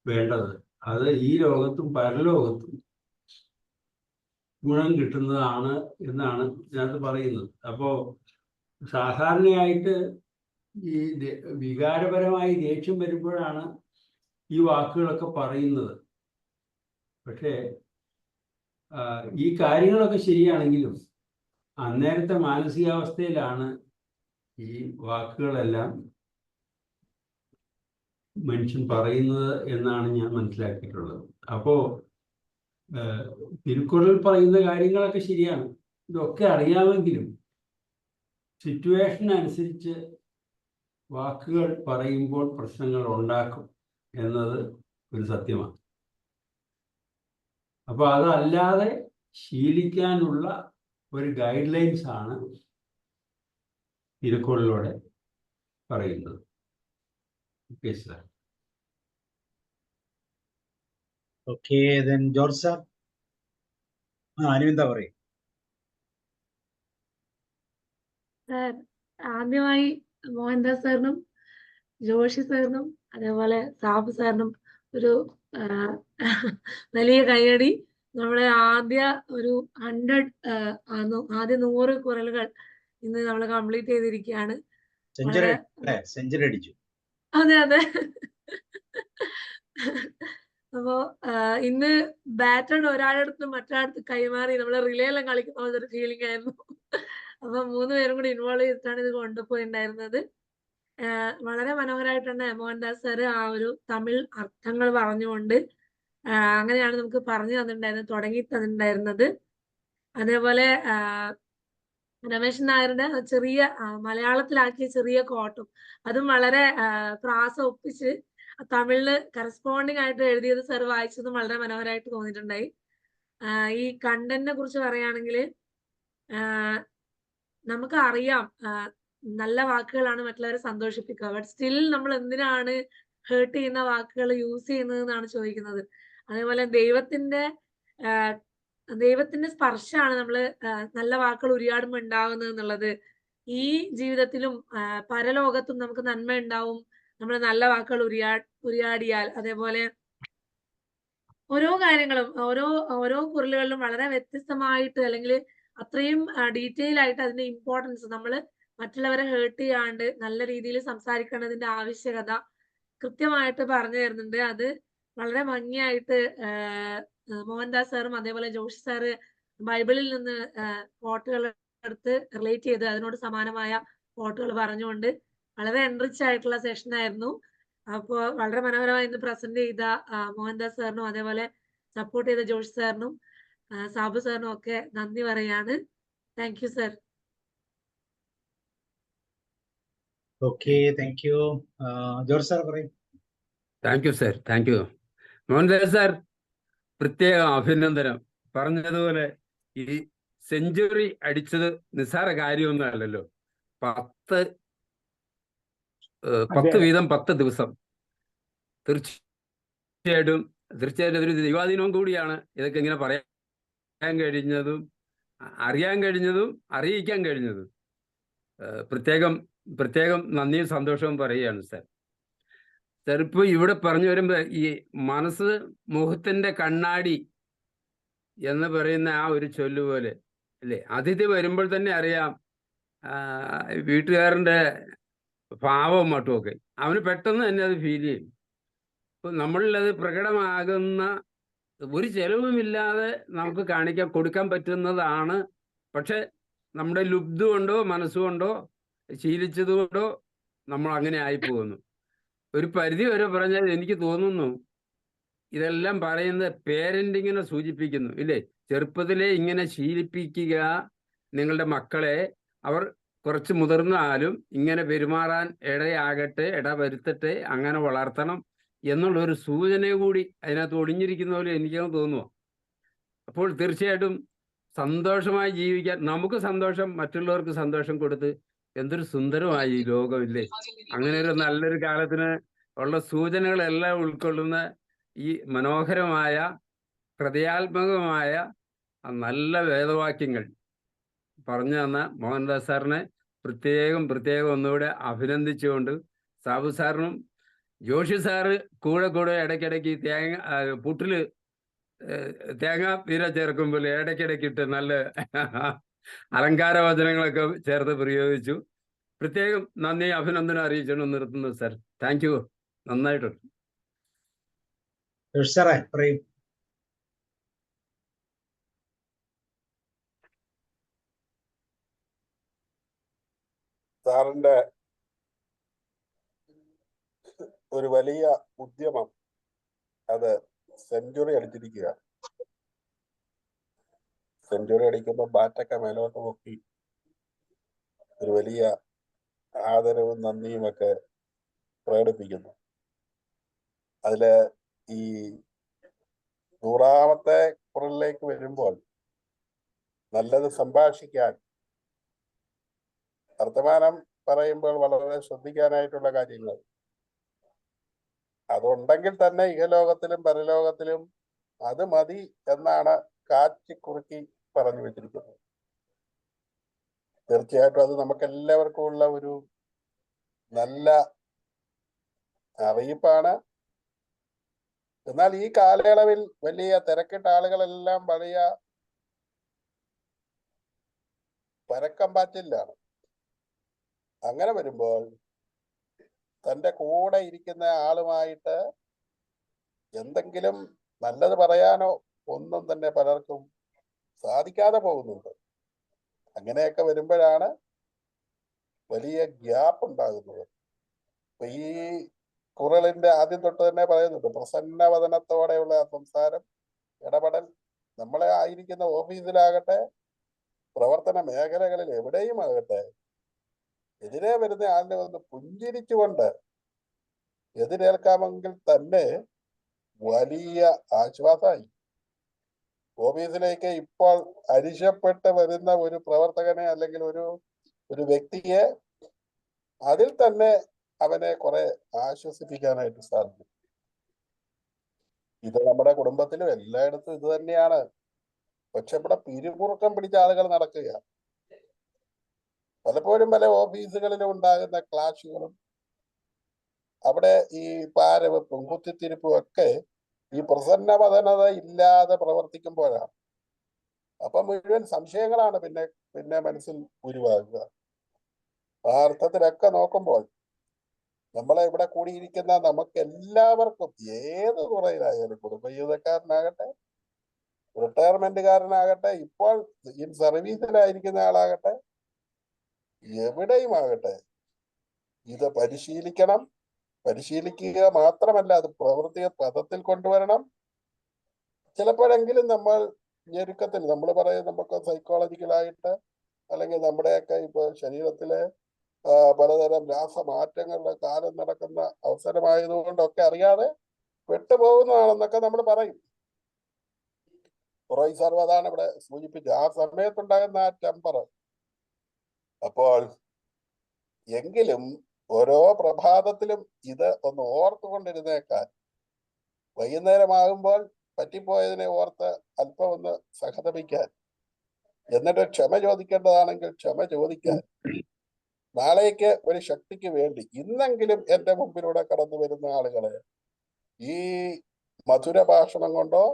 വേണ്ടത്. അത് ഈ ലോകത്തും പരലോകത്തും ഗുണം കിട്ടുന്നതാണ് എന്നാണ് ഇതിനകത്ത് പറയുന്നത്. അപ്പോൾ സാധാരണയായിട്ട് ഈ വികാരപരമായി ദേഷ്യം വരുമ്പോഴാണ് ഈ വാക്കുകളൊക്കെ പറയുന്നത്. പക്ഷേ ഈ കാര്യങ്ങളൊക്കെ ശരിയാണെങ്കിലും അന്നേരത്തെ മാനസികാവസ്ഥയിലാണ് ഈ വാക്കുകളെല്ലാം മനുഷ്യൻ പറയുന്നത് എന്നാണ് ഞാൻ മനസ്സിലാക്കിയിട്ടുള്ളത്. അപ്പോൾ തിരുക്കുറളിൽ പറയുന്ന കാര്യങ്ങളൊക്കെ ശരിയാണ്. ഇതൊക്കെ അറിയാമെങ്കിലും സിറ്റുവേഷൻ അനുസരിച്ച് വാക്കുകൾ പറയുമ്പോൾ പ്രശ്നങ്ങൾ ഉണ്ടാക്കും എന്നത് ഒരു സത്യമാണ്. അപ്പോൾ അതല്ലാതെ ശീലിക്കാനുള്ള ഒരു ഗൈഡ് ലൈൻസ് ആണ് തിരുക്കുറളിലൂടെ പറയുന്നത്. Okay sir. Okay, George sir. Anuvinda പറയും. സാർ, ആദ്യമായി മോഹൻദാസ് സാറിനും ജോഷി സാറിനും അതേപോലെ സാബു സാറിനും ഒരു വലിയ കൈയടി. നമ്മുടെ ആദ്യ ഒരു 100 ആദ്യ 100 കുറലുകൾ ഇന്ന് നമ്മൾ കംപ്ലീറ്റ് ചെയ്തിരിക്കുകയാണ്. സെഞ്ചുറി അടിച്ചു. അതെ അതെ. അപ്പോ ഇന്ന് ബാറ്റൺ ഒരാളടുത്ത് മറ്റൊരാളടുത്ത് കൈമാറി നമ്മളെ റിലേ എല്ലാം കളിക്കുന്ന ഒരു ഫീലിംഗ് ആയിരുന്നു. അപ്പൊ 3 പേരും കൂടി ഇൻവോൾവ് ചെയ്തിട്ടാണ് ഇത് കൊണ്ടുപോയിട്ടുണ്ടായിരുന്നത്. വളരെ മനോഹരമായിട്ടാണ് മോഹൻദാസ് സാറ് ആ ഒരു തമിഴ് അർത്ഥങ്ങൾ പറഞ്ഞുകൊണ്ട് അങ്ങനെയാണ് നമുക്ക് പറഞ്ഞു തന്നിട്ടുണ്ടായിരുന്നത്, തുടങ്ങി തന്നിട്ടുണ്ടായിരുന്നത്. അതേപോലെ രമേശൻ നായരുടെ ചെറിയ മലയാളത്തിലാക്കിയ ചെറിയ കോട്ടും അതും വളരെ പ്രാസ ഒപ്പിച്ച് തമിഴില് കറസ്പോണ്ടിങ് ആയിട്ട് എഴുതിയത് സാർ വായിച്ചതും വളരെ മനോഹരമായിട്ട് തോന്നിയിട്ടുണ്ടായി. ഈ കണ്ടന്റിനെ കുറിച്ച് പറയുകയാണെങ്കിൽ നമുക്ക് അറിയാം നല്ല വാക്കുകളാണ് മറ്റുള്ളവരെ സന്തോഷിപ്പിക്കുക. ബട്ട് സ്റ്റിൽ നമ്മൾ എന്തിനാണ് ഹേർട്ട് ചെയ്യുന്ന വാക്കുകൾ യൂസ് ചെയ്യുന്നത് എന്നാണ് ചോദിക്കുന്നത്. അതേപോലെ ദൈവത്തിന്റെ സ്പർശമാണ് നമ്മൾ നല്ല വാക്കുകൾ ഉരിയാടുമ്പോൾ ഉണ്ടാകുന്നത് എന്നുള്ളത്. ഈ ജീവിതത്തിലും പരലോകത്തും നമുക്ക് നന്മ ഉണ്ടാവും നമ്മൾ നല്ല വാക്കുകൾ ഉരിയാടിയാൽ. അതേപോലെ ഓരോ കാര്യങ്ങളും ഓരോ കുറിലുകളിലും വളരെ വ്യത്യസ്തമായിട്ട് അല്ലെങ്കിൽ അത്രയും ഡീറ്റെയിൽ ആയിട്ട് അതിന്റെ ഇമ്പോർട്ടൻസ്, നമ്മൾ മറ്റുള്ളവരെ ഹേർട്ട് ചെയ്യാണ്ട് നല്ല രീതിയിൽ സംസാരിക്കേണ്ടതിന്റെ ആവശ്യകത കൃത്യമായിട്ട് പറഞ്ഞു തരുന്നുണ്ട്. അത് വളരെ ഭംഗിയായിട്ട് മോഹൻദാസ് സാറും അതേപോലെ ജോഷി സാറ് ബൈബിളിൽ നിന്ന് കോട്ടുകൾ എടുത്ത് റിലേറ്റ് ചെയ്ത് അതിനോട് സമാനമായ കോട്ടുകൾ പറഞ്ഞുകൊണ്ട് വളരെ എൻറിച്ച് ആയിട്ടുള്ള സെഷൻ ആയിരുന്നു. അപ്പോൾ വളരെ മനോഹരമായി ഇന്ന് പ്രസന്റ് ചെയ്ത മോഹൻദാസ് സാറിനും അതേപോലെ സപ്പോർട്ട് ചെയ്ത ജോഷി സാറിനും സാബു സാറിനും ഒക്കെ നന്ദി പറയാണ്. Thank you sir. Okay, thank you. George sir പറയും. Thank you sir, thank you. Mohandas sir, പ്രത്യേകം അഭിനന്ദനം. പറഞ്ഞതുപോലെ ഈ സെഞ്ചുറി അടിച്ചത് നിസ്സാര കാര്യമൊന്നും അല്ലല്ലോ. 10 വീതം 10 ദിവസം. തീർച്ചയായിട്ടും ഇതൊരു ദൈവാധീനവും കൂടിയാണ് ഇതൊക്കെ ഇങ്ങനെ പറയാൻ കഴിഞ്ഞതും അറിയാൻ കഴിഞ്ഞതും അറിയിക്കാൻ കഴിഞ്ഞതും. പ്രത്യേകം നന്ദിയും സന്തോഷവും പറയുകയാണ് സാർ. സാർ, ഇപ്പോൾ ഇവിടെ പറഞ്ഞു വരുമ്പോൾ ഈ മനസ്സ് മുഖത്തിന്റെ കണ്ണാടി എന്ന് പറയുന്ന ആ ഒരു ചൊല്ലുപോലെ അല്ലേ, അതിഥി വരുമ്പോൾ തന്നെ അറിയാം വീട്ടുകാരൻ്റെ ഭാവവും മട്ടുമൊക്കെ അവന് പെട്ടെന്ന് തന്നെ അത് ഫീൽ ചെയ്യും. ഇപ്പം നമ്മളിലത് പ്രകടമാകുന്ന ഒരു ചെലവുമില്ലാതെ നമുക്ക് കൊടുക്കാൻ പറ്റുന്നതാണ്. പക്ഷെ നമ്മുടെ ലുബ്ധ കൊണ്ടോ മനസ്സുകൊണ്ടോ ശീലിച്ചതുകൊണ്ടോ നമ്മൾ അങ്ങനെ ആയിപ്പോകുന്നു. ഒരു പരിധി വരെ പറഞ്ഞാൽ എനിക്ക് തോന്നുന്നു ഇതെല്ലാം പറയുന്നത് പേരന്റിങ്ങിനെ സൂചിപ്പിക്കുന്നു ഇല്ലേ. ചെറുപ്പത്തിലെ ഇങ്ങനെ ശീലിപ്പിക്കുക നിങ്ങളുടെ മക്കളെ. അവർ കുറച്ച് മുതിർന്നാലും ഇങ്ങനെ പെരുമാറാൻ ഇടവരുത്തട്ടെ, അങ്ങനെ വളർത്തണം എന്നുള്ളൊരു സൂചന കൂടി അതിനകത്ത് ഒളിഞ്ഞിരിക്കുന്ന പോലെ എനിക്കത് തോന്നുന്നു. അപ്പോൾ തീർച്ചയായിട്ടും സന്തോഷമായി ജീവിക്കാൻ, നമുക്ക് സന്തോഷം, മറ്റുള്ളവർക്ക് സന്തോഷം കൊടുത്ത് എന്തൊരു സുന്ദരമായി ഈ ലോകമില്ലേ. അങ്ങനെ ഒരു നല്ലൊരു കാലത്തിന് ഉള്ള സൂചനകളെല്ലാം ഉൾക്കൊള്ളുന്ന ഈ മനോഹരമായ ഹൃദയാത്മകമായ നല്ല വേദവാക്യങ്ങൾ പറഞ്ഞു തന്ന മോഹൻദാസ് സാറിനെ പ്രത്യേകം ഒന്നുകൂടെ അഭിനന്ദിച്ചുകൊണ്ട്, സാബു സാറിനും ജോഷി സാറ് കൂടെ ഇടയ്ക്കിടയ്ക്ക് പുട്ടില് തേങ്ങ പീര ചേർക്കുമ്പോൾ ഇടയ്ക്കിടയ്ക്കിട്ട് നല്ല അലങ്കാര വചനങ്ങളൊക്കെ ചേർത്ത് പ്രയോഗിച്ചു. പ്രത്യേകം നന്ദി അഭിനന്ദനം അറിയിച്ചുകൊണ്ട് നിർത്തുന്നു സാർ. Thank you. നന്നായിട്ടുണ്ട്. സാറിന്റെ ഒരു വലിയ ഉദ്യമം അത് സെഞ്ചുറി അടിച്ചിരിക്കുക. സെഞ്ചുറി അടിക്കുമ്പോൾ ബാറ്റൊക്കെ മേലോട്ട് നോക്കി ഒരു വലിയ ആദരവും നന്ദിയും ഒക്കെ പ്രകടിപ്പിക്കുന്നു. അതില് ഈ 100ാമത്തെ കുറലിലേക്ക് വരുമ്പോൾ നല്ലത് സംഭാഷിക്കാൻ, വർത്തമാനം പറയുമ്പോൾ വളരെ ശ്രദ്ധിക്കാനായിട്ടുള്ള കാര്യങ്ങൾ അതുണ്ടെങ്കിൽ തന്നെ ഇഹലോകത്തിലും പരലോകത്തിലും അത് മതി എന്നാണ് കാച്ചിക്കുറുക്കി പറഞ്ഞു വെച്ചിരിക്കുന്നത്. തീർച്ചയായിട്ടും അത് നമുക്ക് എല്ലാവർക്കും ഉള്ള ഒരു നല്ല അറിയിപ്പാണ്. എന്നാൽ ഈ കാലയളവിൽ വലിയ തിരക്കിട്ട ആളുകളെല്ലാം വലിയ പരക്കം പാച്ചിലാണ്. അങ്ങനെ വരുമ്പോൾ തൻ്റെ കൂടെ ഇരിക്കുന്ന ആളുമായിട്ട് എന്തെങ്കിലും നല്ലത് പറയാനോ ഒന്നും തന്നെ പലർക്കും സാധിക്കാതെ പോകുന്നുണ്ട്. അങ്ങനെയൊക്കെ വരുമ്പോഴാണ് വലിയ ഗ്യാപ്പ് ഉണ്ടാകുന്നത്. അപ്പൊ ഈ കുറളിന്റെ ആദ്യം തൊട്ട് തന്നെ പറയുന്നുണ്ട്, പ്രസന്നവദനത്തോടെയുള്ള സംസാരം, ഇടപെടൽ. നമ്മളെ ആയിരിക്കുന്ന ഓഫീസിലാകട്ടെ, പ്രവർത്തന മേഖലകളിൽ എവിടെയും ആകട്ടെ, എതിരെ വരുന്ന ആളിനെ ഒന്ന് പുഞ്ചിരിച്ചുകൊണ്ട് എതിരേൽക്കാമെങ്കിൽ തന്നെ വലിയ ആശ്വാസമായി. ഓഫീസിലേക്ക് ഇപ്പോൾ അരിശപ്പെട്ട് വരുന്ന ഒരു പ്രവർത്തകനെ അല്ലെങ്കിൽ ഒരു വ്യക്തിയെ അതിൽ തന്നെ അവനെ കുറെ ആശ്വസിപ്പിക്കാനായിട്ട് സാധിക്കും. ഇത് നമ്മുടെ കുടുംബത്തിലും എല്ലായിടത്തും ഇത് തന്നെയാണ്. പക്ഷെ ഇവിടെ പിരിമുറുക്കം പിടിച്ച ആളുകൾ നടക്കുക. പലപ്പോഴും പല ഓഫീസുകളിലും ഉണ്ടാകുന്ന ക്ലാഷുകളും അവിടെ ഈ പാരവെപ്പും കുത്തിത്തിരിപ്പും ഒക്കെ ഈ പ്രസന്നവദനത ഇല്ലാതെ പ്രവർത്തിക്കുമ്പോഴാണ്. അപ്പൊ മുഴുവൻ സംശയങ്ങളാണ് പിന്നെ മനസ്സിൽ ഉരുവാകുക. ആ അർത്ഥത്തിലൊക്കെ നോക്കുമ്പോൾ നമ്മളെ ഇവിടെ കൂടിയിരിക്കുന്ന നമുക്ക് എല്ലാവർക്കും ഏത് കുറയിലായാലും, കുടുംബ ജീവിതക്കാരനാകട്ടെ, റിട്ടയർമെന്റുകാരനാകട്ടെ, ഇപ്പോൾ ഈ സർവീസിലായിരിക്കുന്ന ആളാകട്ടെ, എവിടെയും ആകട്ടെ, ഇത് പരിശീലിക്കണം. പരിശീലിക്കുക മാത്രമല്ല, അത് പ്രവൃത്തിയെ പദത്തിൽ കൊണ്ടുവരണം. ചിലപ്പോഴെങ്കിലും നമ്മൾ ഞെരുക്കത്തിൽ, നമ്മൾ പറയും നമുക്ക് സൈക്കോളജിക്കലായിട്ട് അല്ലെങ്കിൽ നമ്മുടെയൊക്കെ ഇപ്പൊ ശരീരത്തിലെ പലതരം രാസമാറ്റങ്ങളുടെ കാലം നടക്കുന്ന അവസരമായതുകൊണ്ടൊക്കെ അറിയാതെ പെട്ടുപോകുന്നതാണെന്നൊക്കെ നമ്മൾ പറയും. റോയ് സർവ് അതാണ് ഇവിടെ സൂചിപ്പിച്ചത്, ആ സമയത്തുണ്ടാകുന്ന ആ ടെമ്പർ. അപ്പോൾ എങ്കിലും ഓരോ പ്രഭാതത്തിലും ഇത് ഒന്ന് ഓർത്തുകൊണ്ടിരുന്നേക്കാൻ, വൈകുന്നേരമാകുമ്പോൾ പറ്റിപ്പോയതിനെ ഓർത്ത് അല്പം ഒന്ന് സഹതപിക്കാൻ, എന്നിട്ട് ക്ഷമ ചോദിക്കേണ്ടതാണെങ്കിൽ ക്ഷമ ചോദിക്കാൻ, നാളേക്ക് ഒരു ശക്തിക്ക് വേണ്ടി ഇന്നെങ്കിലും എൻ്റെ മുമ്പിലൂടെ കടന്നു വരുന്ന ആളുകളെ ഈ മധുര ഭാഷണം കൊണ്ടോ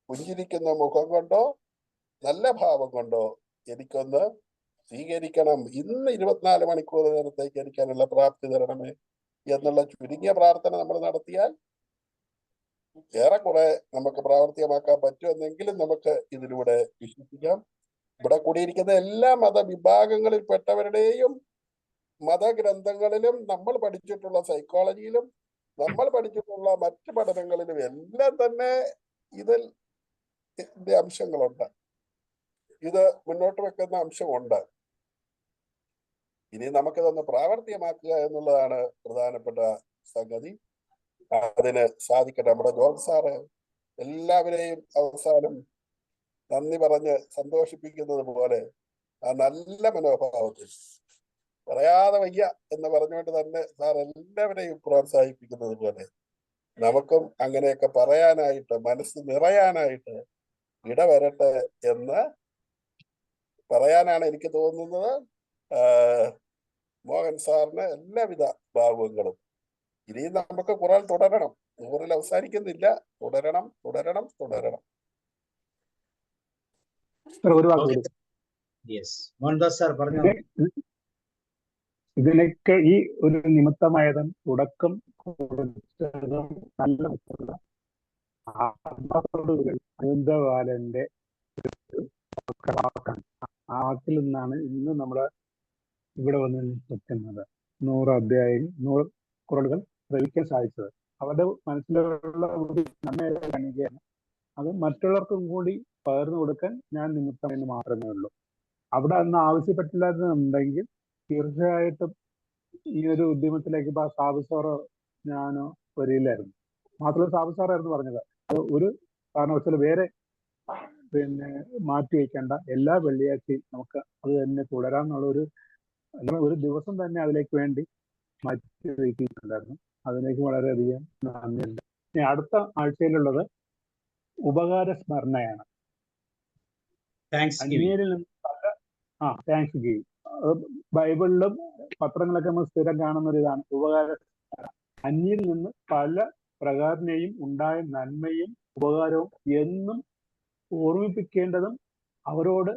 പുഞ്ചിരിക്കുന്ന മുഖം കൊണ്ടോ നല്ല ഭാവം കൊണ്ടോ എനിക്കൊന്ന് സ്വീകരിക്കണം. ഇന്ന് 24 മണിക്കൂർ നേരത്തേക്ക് എനിക്കതിനുള്ള പ്രാപ്തി തരണമേ എന്നുള്ള ചുരുങ്ങിയ പ്രാർത്ഥന നമ്മൾ നടത്തിയാൽ ഏറെക്കുറെ നമുക്ക് പ്രാവർത്തികമാക്കാൻ പറ്റുമെന്നെങ്കിലും നമുക്ക് ഇതിലൂടെ വിശ്വസിക്കാം. ഇവിടെ കൂടിയിരിക്കുന്ന എല്ലാ മതവിഭാഗങ്ങളിൽപ്പെട്ടവരുടെയും മതഗ്രന്ഥങ്ങളിലും നമ്മൾ പഠിച്ചിട്ടുള്ള സൈക്കോളജിയിലും നമ്മൾ പഠിച്ചിട്ടുള്ള മറ്റ് പഠനങ്ങളിലും എല്ലാം തന്നെ ഇതിന്റെ അംശങ്ങളുണ്ട്. ഇത് മുന്നോട്ട് വെക്കുന്ന അംശമുണ്ട്. ഇനി നമുക്കിതൊന്ന് പ്രാവർത്തികമാക്കുക എന്നുള്ളതാണ് പ്രധാനപ്പെട്ട സംഗതി. അതിന് സാധിക്കട്ടെ. നമ്മുടെ ജോൺ സാറ് എല്ലാവരെയും അവസാനം നന്ദി പറഞ്ഞ് സന്തോഷിപ്പിക്കുന്നത് പോലെ ആ നല്ല മനോഭാവത്തിൽ പറയാതെ വയ്യ എന്ന് പറഞ്ഞുകൊണ്ട് തന്നെ സാർ എല്ലാവരെയും പ്രോത്സാഹിപ്പിക്കുന്നത് പോലെ നമുക്കും അങ്ങനെയൊക്കെ പറയാനായിട്ട്, മനസ്സ് നിറയാനായിട്ട് ഇടവരട്ടെ എന്ന് പറയാനാണ് എനിക്ക് തോന്നുന്നത്. മോഹൻ സാറിന് എല്ലാവിധ ഭാവുകങ്ങളും. ഇനിയും നമുക്ക് ഖുർആൻ തുടരണം, 100-ൽ അവസാനിക്കുന്നില്ല. തുടരണം, തുടരണം, തുടരണം. ഒരു വാക്ക് മോഹൻദാസ് സാർ പറഞ്ഞു. ഇതിനൊക്കെ ഈ ഒരു നിമിത്തമായതും തുടക്കം കൊടുത്തതും നല്ല അനന്തബാലന്റെ ആ വാക്കിൽ നിന്നാണ് ഇന്ന് നമ്മള് ഇവിടെ വന്ന് നിൽക്കുന്നത്. 100 അധ്യായം, 100 കുറളുകൾ ശ്രമിക്കാൻ സാധിച്ചത്. അവരുടെ മനസ്സിലുള്ള ഒരു നന്മയെ കാണിക്കുകയാണ്. അത് മറ്റുള്ളവർക്കും കൂടി പകർന്നു കൊടുക്കാൻ ഞാൻ നിമിത്തം എന്ന് മാത്രമേ ഉള്ളൂ. അവിടെ അന്ന് ആവശ്യപ്പെട്ടില്ലാന്നുണ്ടെങ്കിൽ തീർച്ചയായിട്ടും ഈ ഒരു ഉദ്യമത്തിലേക്ക് സാബു സാറോ ഞാനോ വരില്ലായിരുന്നു. മാത്രമല്ല സാബു സാറായിരുന്നു പറഞ്ഞത് അത് ഒരു കാരണവശാലും വേറെ മാറ്റി വയ്ക്കേണ്ട, എല്ലാ വെള്ളിയാഴ്ചയും നമുക്ക് അത് തന്നെ തുടരാമെന്നുള്ള ഒരു ദിവസം തന്നെ അതിലേക്ക് വേണ്ടി മാറ്റി വയ്ക്കുന്നുണ്ടായിരുന്നു. അതിലേക്ക് വളരെയധികം നന്ദിയുണ്ട്. ഇനി അടുത്ത ആഴ്ചയിലുള്ളത് ഉപകാര സ്മരണയാണ്. അന്യരിൽ നിന്ന് താങ്ക്സ് ഗിവിംഗ്. ബൈബിളിലും പത്രങ്ങളൊക്കെ നമ്മൾ സ്ഥിരം കാണുന്ന ഒരു ഇതാണ് ഉപകാര സ്മരണ. അന്യരിൽ നിന്ന് പല പ്രകാരനെയും ഉണ്ടായ നന്മയും ഉപകാരവും എന്നും ഓർമ്മിപ്പിക്കേണ്ടതും അവരോട്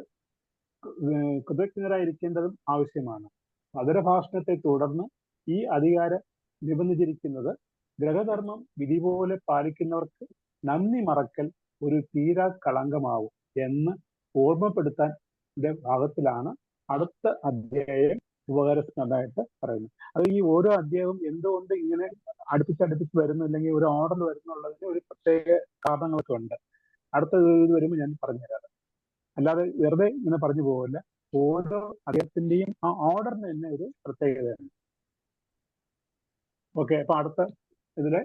കൃതജ്ഞരായിരിക്കേണ്ടതും ആവശ്യമാണ്. മധുരഭാഷണത്തെ തുടർന്ന് ഈ അധികാരം നിബന്ധിച്ചിരിക്കുന്നത് ഗ്രഹധർമ്മം വിധി പോലെ പാലിക്കുന്നവർക്ക് നന്ദി മറക്കൽ ഒരു തീരാ കളങ്കമാവും എന്ന് ഓർമ്മപ്പെടുത്താൻ ഭാഗത്തിലാണ് അടുത്ത അധ്യായം ഉപകാരസ്മരണമായിട്ട് പറയുന്നത്. അത് ഈ ഓരോ അധ്യായവും എന്തുകൊണ്ട് ഇങ്ങനെ അടുപ്പിച്ചടുപ്പിച്ച് വരുന്നു, അല്ലെങ്കിൽ ഒരു ഓർഡർ വരുന്നുള്ളതിന് ഒരു പ്രത്യേക കാരണങ്ങളൊക്കെ ഉണ്ട്. അടുത്ത ഇത് വരുമ്പോൾ ഞാൻ പറഞ്ഞുതരാം. അല്ലാതെ വെറുതെ ഇങ്ങനെ പറഞ്ഞു പോകില്ല. ഓരോ അദ്ദേഹത്തിന്റെയും ആ ഓർഡറിന് തന്നെ ഒരു പ്രത്യേകതയാണ്. ഓക്കെ, അപ്പൊ അടുത്ത ഇതിലെ